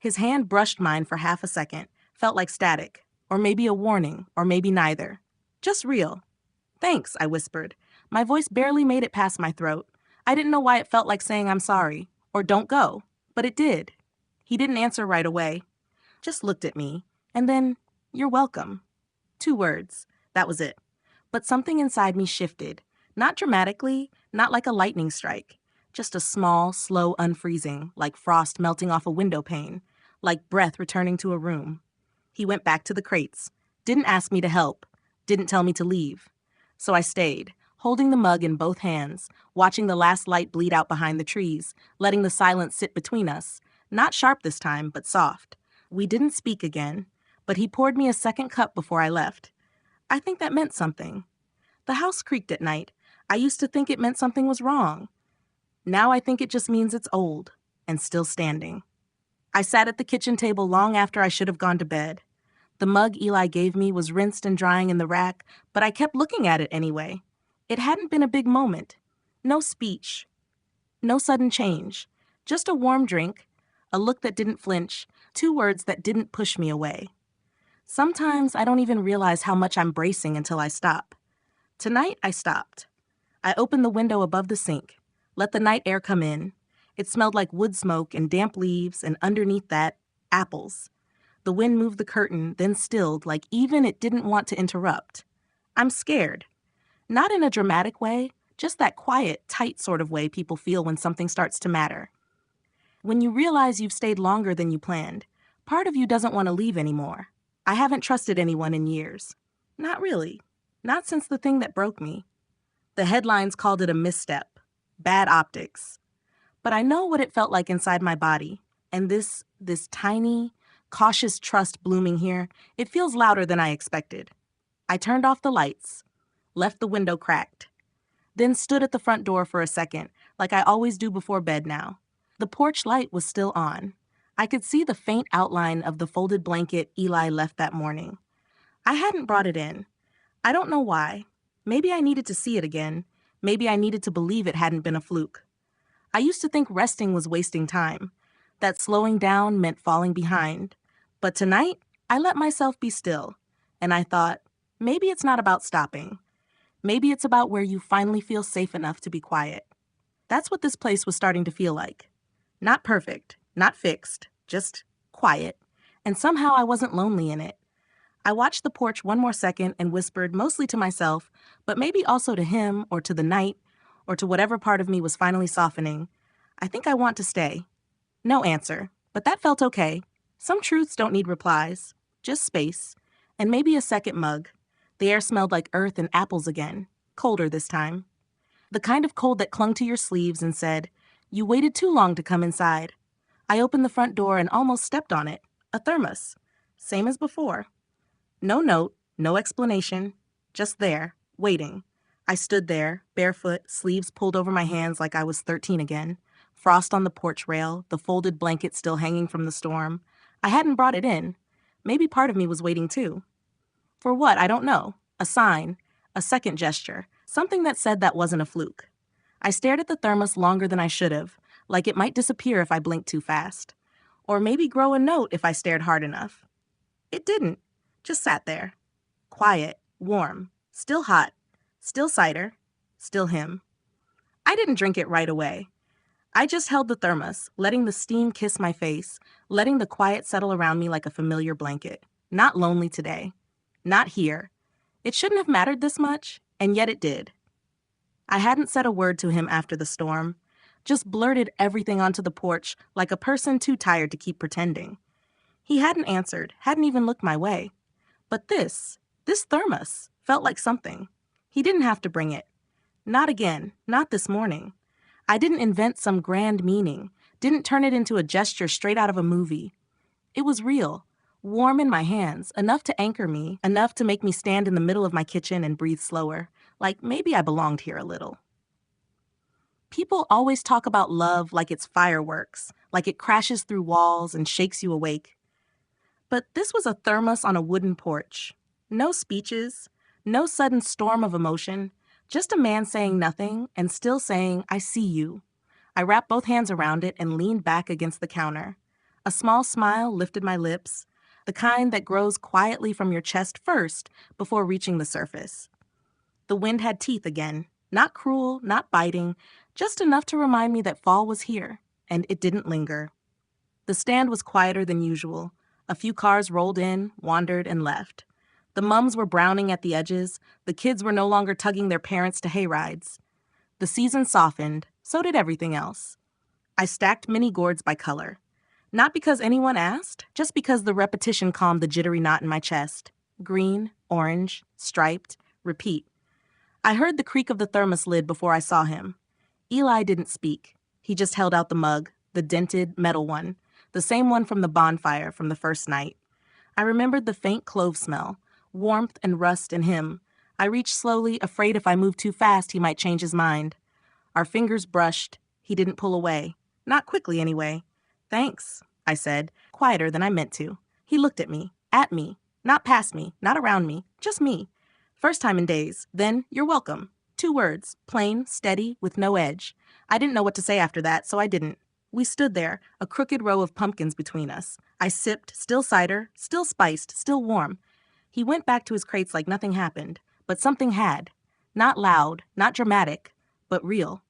His hand brushed mine for half a second, felt like static, or maybe a warning, or maybe neither. Just real. Thanks, I whispered. My voice barely made it past my throat. I didn't know why it felt like saying I'm sorry, or don't go, but it did. He didn't answer right away. Just looked at me, and then, you're welcome. 2 words. That was it. But something inside me shifted. Not dramatically, not like a lightning strike. Just a small, slow unfreezing, like frost melting off a window pane, like breath returning to a room. He went back to the crates. Didn't ask me to help. Didn't tell me to leave. So I stayed, holding the mug in both hands, watching the last light bleed out behind the trees, letting the silence sit between us. Not sharp this time, but soft. We didn't speak again, but he poured me a second cup before I left. I think that meant something. The house creaked at night. I used to think it meant something was wrong. Now I think it just means it's old and still standing. I sat at the kitchen table long after I should have gone to bed. The mug Eli gave me was rinsed and drying in the rack, but I kept looking at it anyway. It hadn't been a big moment. No speech. No sudden change. Just a warm drink, a look that didn't flinch, 2 words that didn't push me away. Sometimes I don't even realize how much I'm bracing until I stop. Tonight I stopped. I opened the window above the sink, let the night air come in. It smelled like wood smoke and damp leaves, and underneath that, apples. The wind moved the curtain, then stilled, like even it didn't want to interrupt. I'm scared. Not in a dramatic way, just that quiet, tight sort of way people feel when something starts to matter. When you realize you've stayed longer than you planned, part of you doesn't want to leave anymore. I haven't trusted anyone in years. Not really. Not since the thing that broke me. The headlines called it a misstep. Bad optics. But I know what it felt like inside my body, and this tiny, cautious trust blooming here. It feels louder than I expected. I turned off the lights, left the window cracked, then stood at the front door for a second, like I always do before bed now. The porch light was still on. I could see the faint outline of the folded blanket Eli left that morning. I hadn't brought it in. I don't know why. Maybe I needed to see it again. Maybe I needed to believe it hadn't been a fluke. I used to think resting was wasting time, that slowing down meant falling behind. But tonight, I let myself be still, and I thought, maybe it's not about stopping. Maybe it's about where you finally feel safe enough to be quiet. That's what this place was starting to feel like. Not perfect, not fixed, just quiet. And somehow I wasn't lonely in it. I watched the porch one more second and whispered, mostly to myself, but maybe also to him or to the night, or to whatever part of me was finally softening, I think I want to stay. No answer, but that felt okay. Some truths don't need replies, just space, and maybe a second mug. The air smelled like earth and apples again, colder this time. The kind of cold that clung to your sleeves and said, "You waited too long to come inside." I opened the front door and almost stepped on it. A thermos. Same as before. No note, no explanation. Just there, waiting. I stood there, barefoot, sleeves pulled over my hands like I was 13 again. Frost on the porch rail, the folded blanket still hanging from the storm. I hadn't brought it in. Maybe part of me was waiting too. For what? I don't know. A sign. A second gesture. Something that said that wasn't a fluke. I stared at the thermos longer than I should have, like it might disappear if I blinked too fast. Or maybe grow a note if I stared hard enough. It didn't. Just sat there. Quiet, warm, still hot, still cider, still him. I didn't drink it right away. I just held the thermos, letting the steam kiss my face, letting the quiet settle around me like a familiar blanket. Not lonely today. Not here. It shouldn't have mattered this much, and yet it did. I hadn't said a word to him after the storm, just blurted everything onto the porch like a person too tired to keep pretending. He hadn't answered, hadn't even looked my way. But this thermos, felt like something. He didn't have to bring it. Not again, not this morning. I didn't invent some grand meaning, didn't turn it into a gesture straight out of a movie. It was real, warm in my hands, enough to anchor me, enough to make me stand in the middle of my kitchen and breathe slower, like maybe I belonged here a little. People always talk about love like it's fireworks, like it crashes through walls and shakes you awake. But this was a thermos on a wooden porch. No speeches, no sudden storm of emotion, just a man saying nothing and still saying, "I see you." I wrapped both hands around it and leaned back against the counter. A small smile lifted my lips, the kind that grows quietly from your chest first before reaching the surface. The wind had teeth again, not cruel, not biting, just enough to remind me that fall was here, and it didn't linger. The stand was quieter than usual. A few cars rolled in, wandered, and left. The mums were browning at the edges. The kids were no longer tugging their parents to hayrides. The season softened, so did everything else. I stacked mini gourds by color. Not because anyone asked, just because the repetition calmed the jittery knot in my chest. Green, orange, striped, repeat. I heard the creak of the thermos lid before I saw him. Eli didn't speak. He just held out the mug, the dented, metal one, the same one from the bonfire from the first night. I remembered the faint clove smell, warmth and rust in him. I reached slowly, afraid if I moved too fast he might change his mind. Our fingers brushed. He didn't pull away. Not quickly, anyway. "Thanks," I said, quieter than I meant to. He looked at me, not past me, not around me, just me. First time in days. Then, "You're welcome." 2 words, plain, steady, with no edge. I didn't know what to say after that, so I didn't. We stood there, a crooked row of pumpkins between us. I sipped, still cider, still spiced, still warm. He went back to his crates like nothing happened, but something had. Not loud, not dramatic, but real.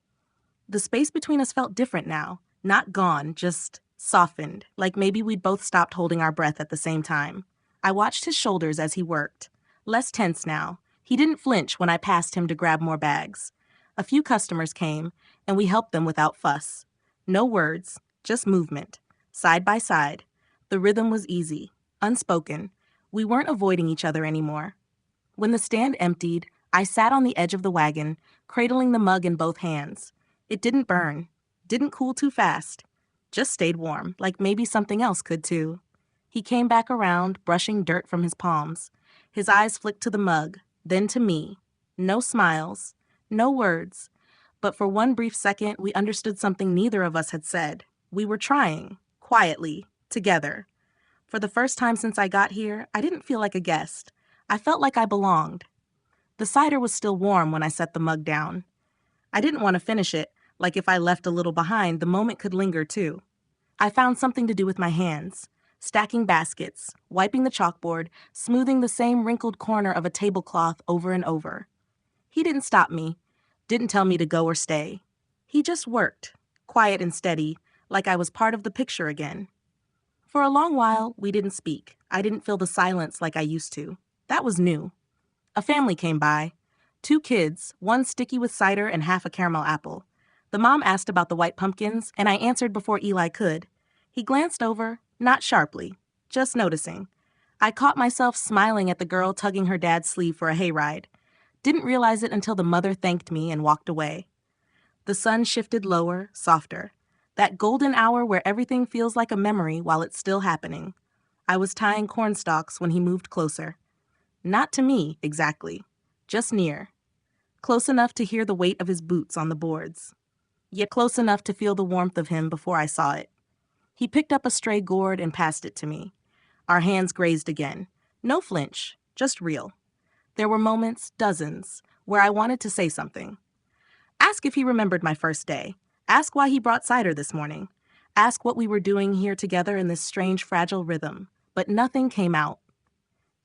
The space between us felt different now. Not gone, just softened, like maybe we'd both stopped holding our breath at the same time. I watched his shoulders as he worked. Less tense now. He didn't flinch when I passed him to grab more bags. A few customers came, and we helped them without fuss. No words, just movement. Side by side. The rhythm was easy, unspoken. We weren't avoiding each other anymore. When the stand emptied, I sat on the edge of the wagon, cradling the mug in both hands. It didn't burn, didn't cool too fast. Just stayed warm, like maybe something else could too. He came back around, brushing dirt from his palms. His eyes flicked to the mug, then to me. No smiles, no words. But for one brief second, we understood something neither of us had said. We were trying, quietly, together. For the first time since I got here, I didn't feel like a guest. I felt like I belonged. The cider was still warm when I set the mug down. I didn't want to finish it, like if I left a little behind, the moment could linger too. I found something to do with my hands, stacking baskets, wiping the chalkboard, smoothing the same wrinkled corner of a tablecloth over and over. He didn't stop me, didn't tell me to go or stay. He just worked, quiet and steady, like I was part of the picture again. For a long while, we didn't speak. I didn't feel the silence like I used to. That was new. A family came by. 2 kids, one sticky with cider and half a caramel apple. The mom asked about the white pumpkins, and I answered before Eli could. He glanced over, not sharply, just noticing. I caught myself smiling at the girl tugging her dad's sleeve for a hayride. Didn't realize it until the mother thanked me and walked away. The sun shifted lower, softer. That golden hour where everything feels like a memory while it's still happening. I was tying corn stalks when he moved closer. Not to me, exactly. Just near. Close enough to hear the weight of his boots on the boards. Yet close enough to feel the warmth of him before I saw it. He picked up a stray gourd and passed it to me. Our hands grazed again. No flinch, just real. There were moments, dozens, where I wanted to say something. Ask if he remembered my first day. Ask why he brought cider this morning. Ask what we were doing here together in this strange, fragile rhythm. But nothing came out.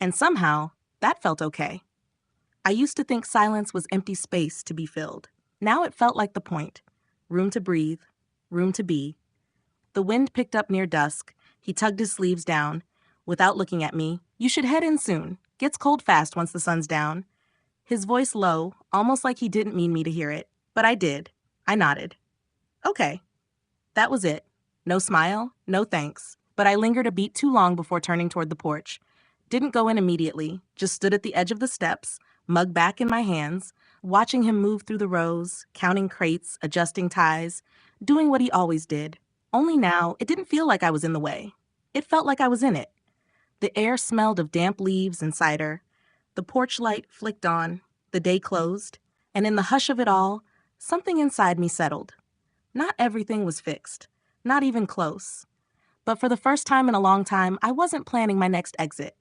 And somehow, that felt okay. I used to think silence was empty space to be filled. Now it felt like the point. Room to breathe, room to be. The wind picked up near dusk. He tugged his sleeves down. Without looking at me, "You should head in soon. Gets cold fast once the sun's down." His voice low, almost like he didn't mean me to hear it. But I did. I nodded. Okay. That was it. No smile, no thanks. But I lingered a beat too long before turning toward the porch. Didn't go in immediately, just stood at the edge of the steps, mug back in my hands, watching him move through the rows, counting crates, adjusting ties, doing what he always did. Only now, it didn't feel like I was in the way. It felt like I was in it. The air smelled of damp leaves and cider. The porch light flicked on, the day closed, and in the hush of it all, something inside me settled. Not everything was fixed, not even close. But for the first time in a long time, I wasn't planning my next exit.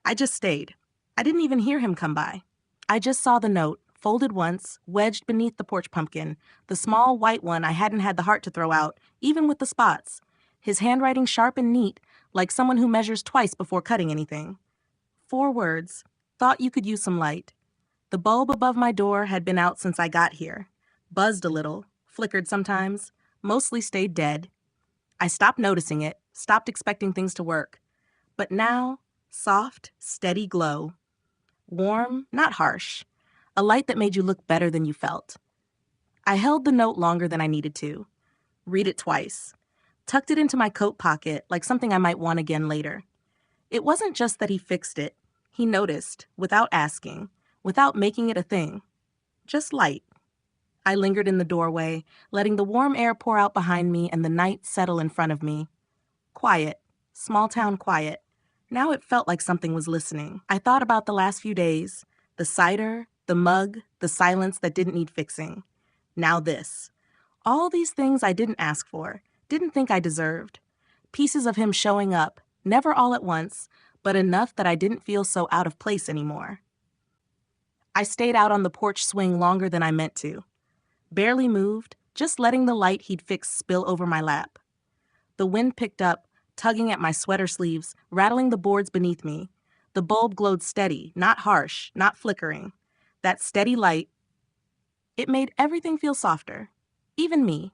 I just stayed. I didn't even hear him come by. I just saw the note, folded once, wedged beneath the porch pumpkin, the small white one I hadn't had the heart to throw out, even with the spots. His handwriting sharp and neat, like someone who measures twice before cutting anything. 4 words. Thought you could use some light. The bulb above my door had been out since I got here. Buzzed a little, flickered sometimes, mostly stayed dead. I stopped noticing it, stopped expecting things to work. But now, soft, steady glow. Warm, not harsh. A light that made you look better than you felt. I held the note longer than I needed to. Read it twice. Tucked it into my coat pocket like something I might want again later. It wasn't just that he fixed it. He noticed, without asking, without making it a thing. Just light. I lingered in the doorway, letting the warm air pour out behind me and the night settle in front of me. Quiet. Small town quiet. Now it felt like something was listening. I thought about the last few days. The cider, the mug, the silence that didn't need fixing. Now this. All these things I didn't ask for, didn't think I deserved. Pieces of him showing up, never all at once, but enough that I didn't feel so out of place anymore. I stayed out on the porch swing longer than I meant to. Barely moved, just letting the light he'd fixed spill over my lap. The wind picked up, tugging at my sweater sleeves, rattling the boards beneath me. The bulb glowed steady, not harsh, not flickering. That steady light, it made everything feel softer. Even me.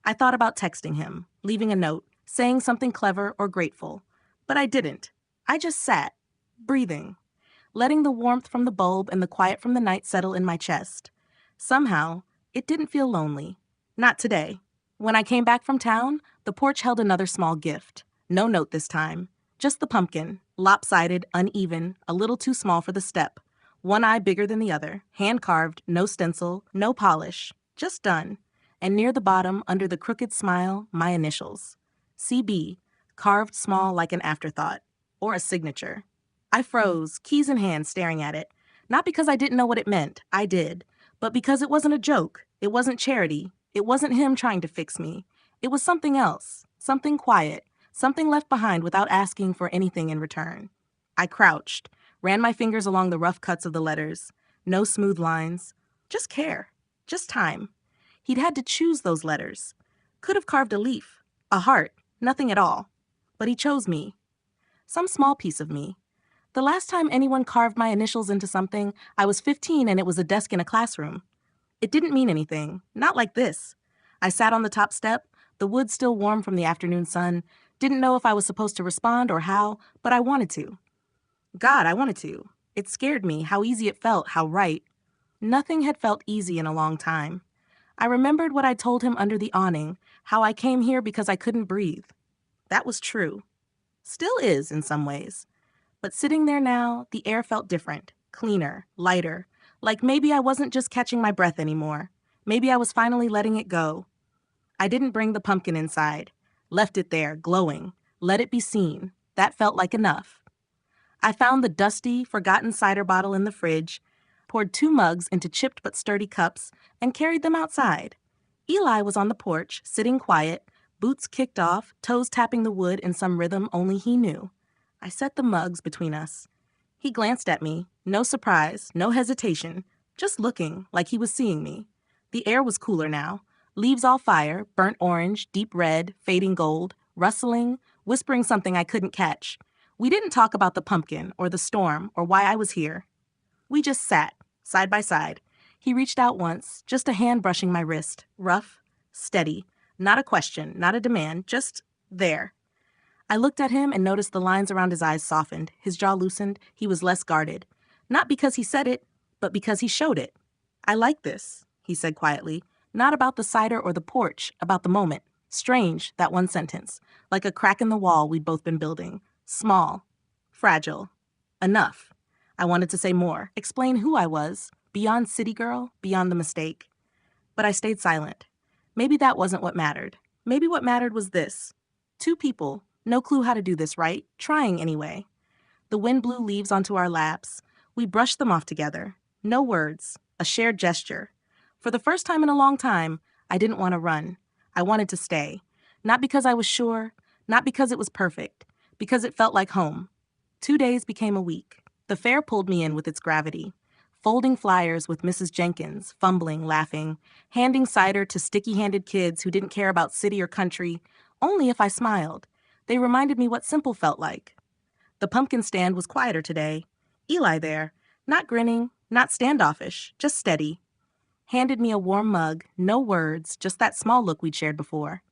I thought about texting him, leaving a note, saying something clever or grateful. But I didn't. I just sat, breathing, letting the warmth from the bulb and the quiet from the night settle in my chest. Somehow, it didn't feel lonely. Not today. When I came back from town, the porch held another small gift. No note this time. Just the pumpkin, lopsided, uneven, a little too small for the step. One eye bigger than the other, hand-carved, no stencil, no polish, just done. And near the bottom, under the crooked smile, my initials. CB, carved small like an afterthought, or a signature. I froze, keys in hand, staring at it. Not because I didn't know what it meant, I did, but because it wasn't a joke, it wasn't charity, it wasn't him trying to fix me. It was something else, something quiet, something left behind without asking for anything in return. I crouched, ran my fingers along the rough cuts of the letters. No smooth lines. Just care. Just time. He'd had to choose those letters. Could have carved a leaf, a heart, nothing at all. But he chose me. Some small piece of me. The last time anyone carved my initials into something, I was 15 and it was a desk in a classroom. It didn't mean anything, not like this. I sat on the top step, the wood still warm from the afternoon sun, didn't know if I was supposed to respond or how, but I wanted to. God, I wanted to. It scared me, how easy it felt, how right. Nothing had felt easy in a long time. I remembered what I told him under the awning, how I came here because I couldn't breathe. That was true. Still is in some ways. But sitting there now, the air felt different, cleaner, lighter, like maybe I wasn't just catching my breath anymore. Maybe I was finally letting it go. I didn't bring the pumpkin inside. Left it there, glowing. Let it be seen. That felt like enough. I found the dusty, forgotten cider bottle in the fridge, poured 2 mugs into chipped but sturdy cups, and carried them outside. Eli was on the porch, sitting quiet, boots kicked off, toes tapping the wood in some rhythm only he knew. I set the mugs between us. He glanced at me, no surprise, no hesitation, just looking like he was seeing me. The air was cooler now. Leaves all fire, burnt orange, deep red, fading gold, rustling, whispering something I couldn't catch. We didn't talk about the pumpkin or the storm or why I was here. We just sat, side by side. He reached out once, just a hand brushing my wrist, rough, steady, not a question, not a demand, just there. I looked at him and noticed the lines around his eyes softened, his jaw loosened, he was less guarded. Not because he said it, but because he showed it. I like this, he said quietly, not about the cider or the porch, about the moment. Strange, that one sentence, like a crack in the wall we'd both been building. Small, fragile, enough. I wanted to say more, explain who I was, beyond city girl, beyond the mistake. But I stayed silent. Maybe that wasn't what mattered. Maybe what mattered was this. 2 people, no clue how to do this right, trying anyway. The wind blew leaves onto our laps. We brushed them off together. No words, a shared gesture. For the first time in a long time, I didn't want to run. I wanted to stay. Not because I was sure, not because it was perfect, because it felt like home. 2 days became a week. The fair pulled me in with its gravity. Folding flyers with Mrs. Jenkins, fumbling, laughing, handing cider to sticky-handed kids who didn't care about city or country, only if I smiled. They reminded me what simple felt like. The pumpkin stand was quieter today. Eli there, not grinning, not standoffish, just steady. Handed me a warm mug, no words, just that small look we'd shared before.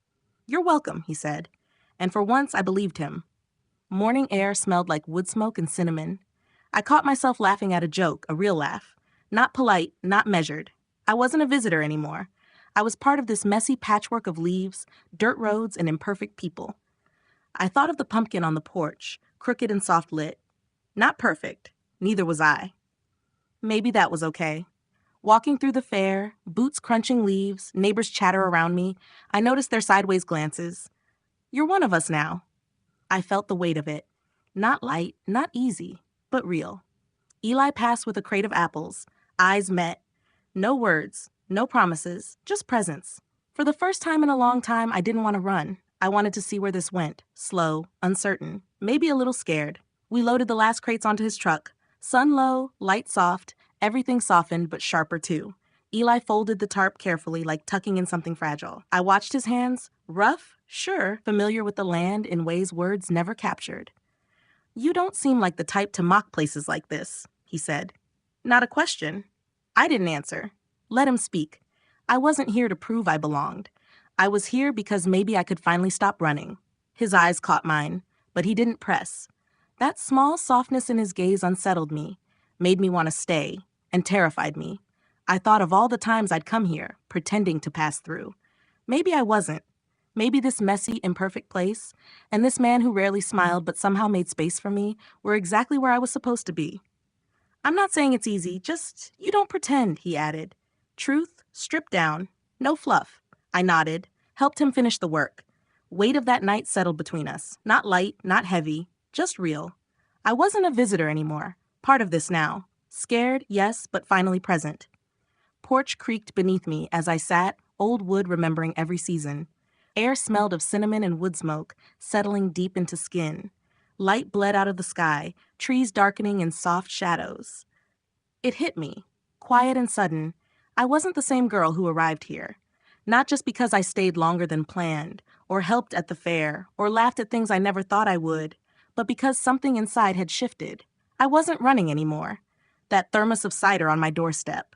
"You're welcome," he said. And for once I believed him. Morning air smelled like wood smoke and cinnamon. I caught myself laughing at a joke, a real laugh. Not polite, not measured. I wasn't a visitor anymore. I was part of this messy patchwork of leaves, dirt roads, and imperfect people. I thought of the pumpkin on the porch, crooked and soft lit. Not perfect. Neither was I. Maybe that was okay. Walking through the fair, boots crunching leaves, neighbors chatter around me, I noticed their sideways glances. "You're one of us now." I felt the weight of it. Not light, not easy, but real. Eli passed with a crate of apples. Eyes met. No words, no promises, just presence. For the first time in a long time, I didn't want to run. I wanted to see where this went. Slow, uncertain, maybe a little scared. We loaded the last crates onto his truck. Sun low, light soft, everything softened but sharper too. Eli folded the tarp carefully, like tucking in something fragile. I watched his hands, rough, sure, familiar with the land in ways words never captured. "You don't seem like the type to mock places like this," he said. Not a question. I didn't answer. Let him speak. I wasn't here to prove I belonged. I was here because maybe I could finally stop running. His eyes caught mine, but he didn't press. That small softness in his gaze unsettled me, made me want to stay, and terrified me. I thought of all the times I'd come here, pretending to pass through. Maybe I wasn't. Maybe this messy, imperfect place, and this man who rarely smiled but somehow made space for me, were exactly where I was supposed to be. "I'm not saying it's easy, just you don't pretend," he added. "Truth, stripped down, no fluff." I nodded, helped him finish the work. Weight of that night settled between us. Not light, not heavy, just real. I wasn't a visitor anymore. Part of this now. Scared, yes, but finally present. Porch creaked beneath me as I sat, old wood remembering every season. Air smelled of cinnamon and wood smoke, settling deep into skin. Light bled out of the sky, trees darkening in soft shadows. It hit me, quiet and sudden. I wasn't the same girl who arrived here. Not just because I stayed longer than planned, or helped at the fair, or laughed at things I never thought I would, but because something inside had shifted. I wasn't running anymore. That thermos of cider on my doorstep.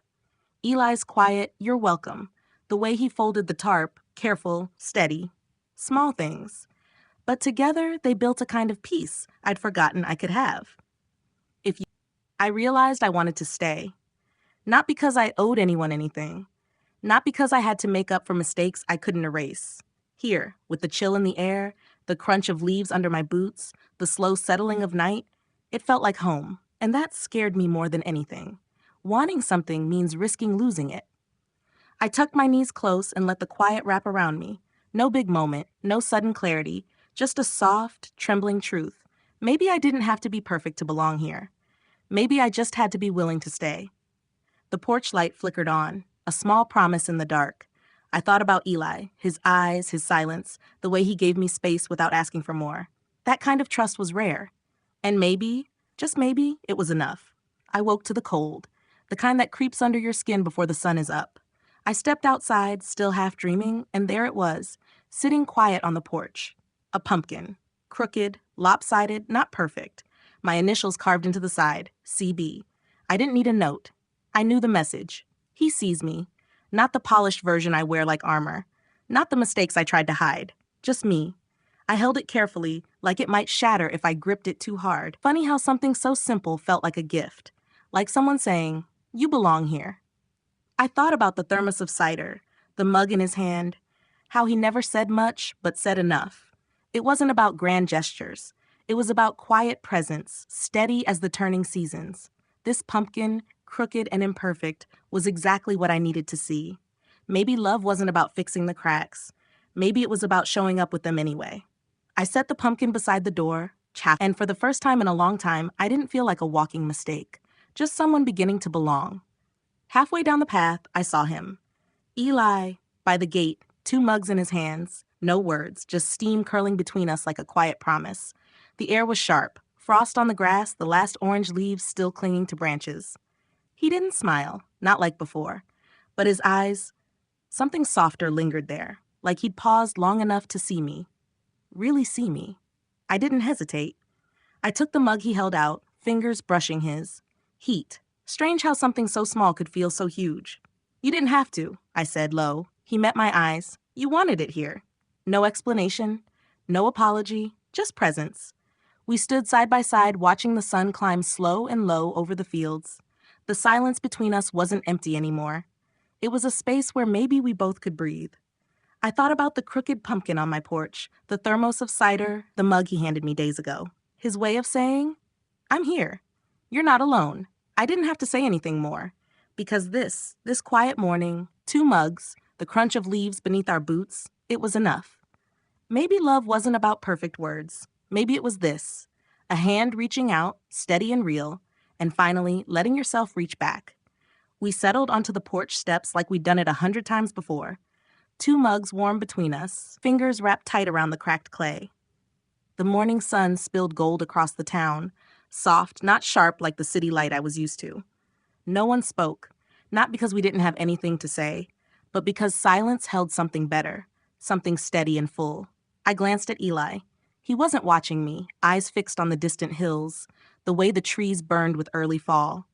Eli's quiet, "You're welcome." The way he folded the tarp, careful, steady. Small things. But together, they built a kind of peace I'd forgotten I could have. I realized I wanted to stay. Not because I owed anyone anything. Not because I had to make up for mistakes I couldn't erase. Here, with the chill in the air, the crunch of leaves under my boots, the slow settling of night, it felt like home, and that scared me more than anything. Wanting something means risking losing it. I tucked my knees close and let the quiet wrap around me. No big moment, no sudden clarity, just a soft, trembling truth. Maybe I didn't have to be perfect to belong here. Maybe I just had to be willing to stay. The porch light flickered on, a small promise in the dark. I thought about Eli, his eyes, his silence, the way he gave me space without asking for more. That kind of trust was rare. And maybe, just maybe, it was enough. I woke to the cold, the kind that creeps under your skin before the sun is up. I stepped outside, still half dreaming, and there it was, sitting quiet on the porch. A pumpkin. Crooked, lopsided, not perfect. My initials carved into the side, CB. I didn't need a note. I knew the message. He sees me. Not the polished version I wear like armor. Not the mistakes I tried to hide. Just me. I held it carefully, like it might shatter if I gripped it too hard. Funny how something so simple felt like a gift. Like someone saying, "You belong here." I thought about the thermos of cider, the mug in his hand, how he never said much, but said enough. It wasn't about grand gestures. It was about quiet presence, steady as the turning seasons. This pumpkin, crooked and imperfect, was exactly what I needed to see. Maybe love wasn't about fixing the cracks. Maybe it was about showing up with them anyway. I set the pumpkin beside the door, and for the first time in a long time, I didn't feel like a walking mistake, just someone beginning to belong. Halfway down the path, I saw him. Eli, by the gate, 2 mugs in his hands, no words, just steam curling between us like a quiet promise. The air was sharp, frost on the grass, the last orange leaves still clinging to branches. He didn't smile, not like before, but his eyes, something softer lingered there, like he'd paused long enough to see me. Really see me. I didn't hesitate. I took the mug he held out, fingers brushing his. Heat. Strange how something so small could feel so huge. "You didn't have to," I said low. He met my eyes. "You wanted it here." No explanation, no apology, just presence. We stood side by side watching the sun climb slow and low over the fields. The silence between us wasn't empty anymore. It was a space where maybe we both could breathe. I thought about the crooked pumpkin on my porch, the thermos of cider, the mug he handed me days ago. His way of saying, "I'm here. You're not alone." I didn't have to say anything more, because this quiet morning, 2 mugs, the crunch of leaves beneath our boots, it was enough. Maybe love wasn't about perfect words. Maybe it was this, a hand reaching out, steady and real, and finally letting yourself reach back. We settled onto the porch steps like we'd done it 100 times before. 2 mugs warm between us, fingers wrapped tight around the cracked clay. The morning sun spilled gold across the town, soft, not sharp like the city light I was used to. No one spoke, not because we didn't have anything to say, but because silence held something better, something steady and full. I glanced at Eli. He wasn't watching me, eyes fixed on the distant hills, the way the trees burned with early fall.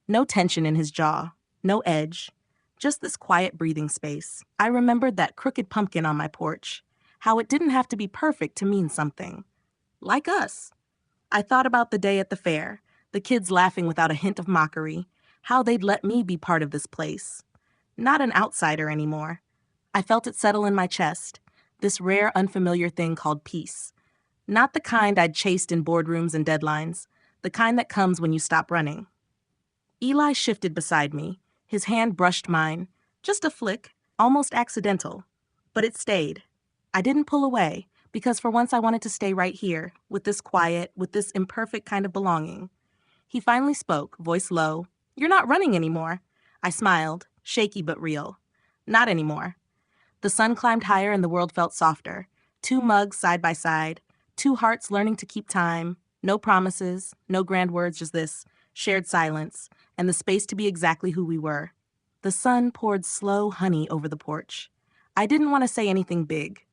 No tension in his jaw, no edge, just this quiet breathing space. I remembered that crooked pumpkin on my porch, how it didn't have to be perfect to mean something. Like us. I thought about the day at the fair, the kids laughing without a hint of mockery, how they'd let me be part of this place. Not an outsider anymore. I felt it settle in my chest, this rare, unfamiliar thing called peace. Not the kind I'd chased in boardrooms and deadlines, the kind that comes when you stop running. Eli shifted beside me. His hand brushed mine. Just a flick, almost accidental. But it stayed. I didn't pull away, because for once I wanted to stay right here, with this quiet, with this imperfect kind of belonging. He finally spoke, voice low. "You're not running anymore." I smiled, shaky but real. "Not anymore." The sun climbed higher and the world felt softer. 2 mugs side by side, 2 hearts learning to keep time, no promises, no grand words, just this shared silence, and the space to be exactly who we were. The sun poured slow honey over the porch. I didn't want to say anything big.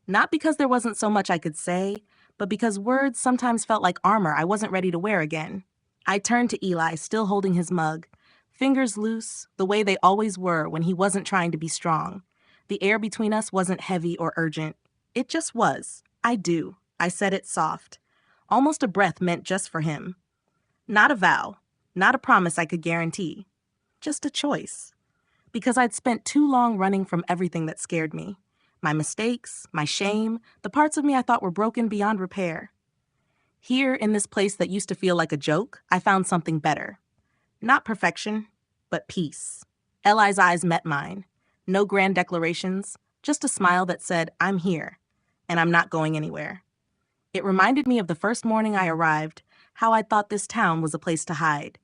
Not because there wasn't so much I could say, but because words sometimes felt like armor I wasn't ready to wear again. I turned to Eli, still holding his mug, fingers loose, the way they always were when he wasn't trying to be strong. The air between us wasn't heavy or urgent. It just was. "I do." I said it soft. Almost a breath meant just for him. Not a vow. Not a promise I could guarantee. Just a choice. Because I'd spent too long running from everything that scared me. My mistakes, my shame, the parts of me I thought were broken beyond repair. Here, in this place that used to feel like a joke, I found something better. Not perfection, but peace. Eli's eyes met mine. No grand declarations, just a smile that said, "I'm here, and I'm not going anywhere." It reminded me of the first morning I arrived, how I thought this town was a place to hide.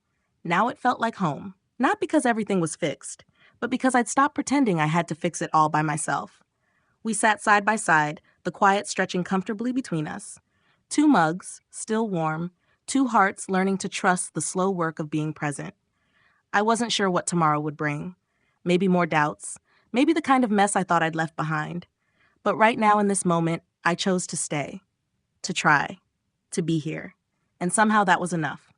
Now it felt like home, not because everything was fixed, but because I'd stopped pretending I had to fix it all by myself. We sat side by side, the quiet stretching comfortably between us. 2 mugs, still warm, 2 hearts learning to trust the slow work of being present. I wasn't sure what tomorrow would bring. Maybe more doubts, maybe the kind of mess I thought I'd left behind. But right now in this moment, I chose to stay, to try, to be here. And somehow that was enough.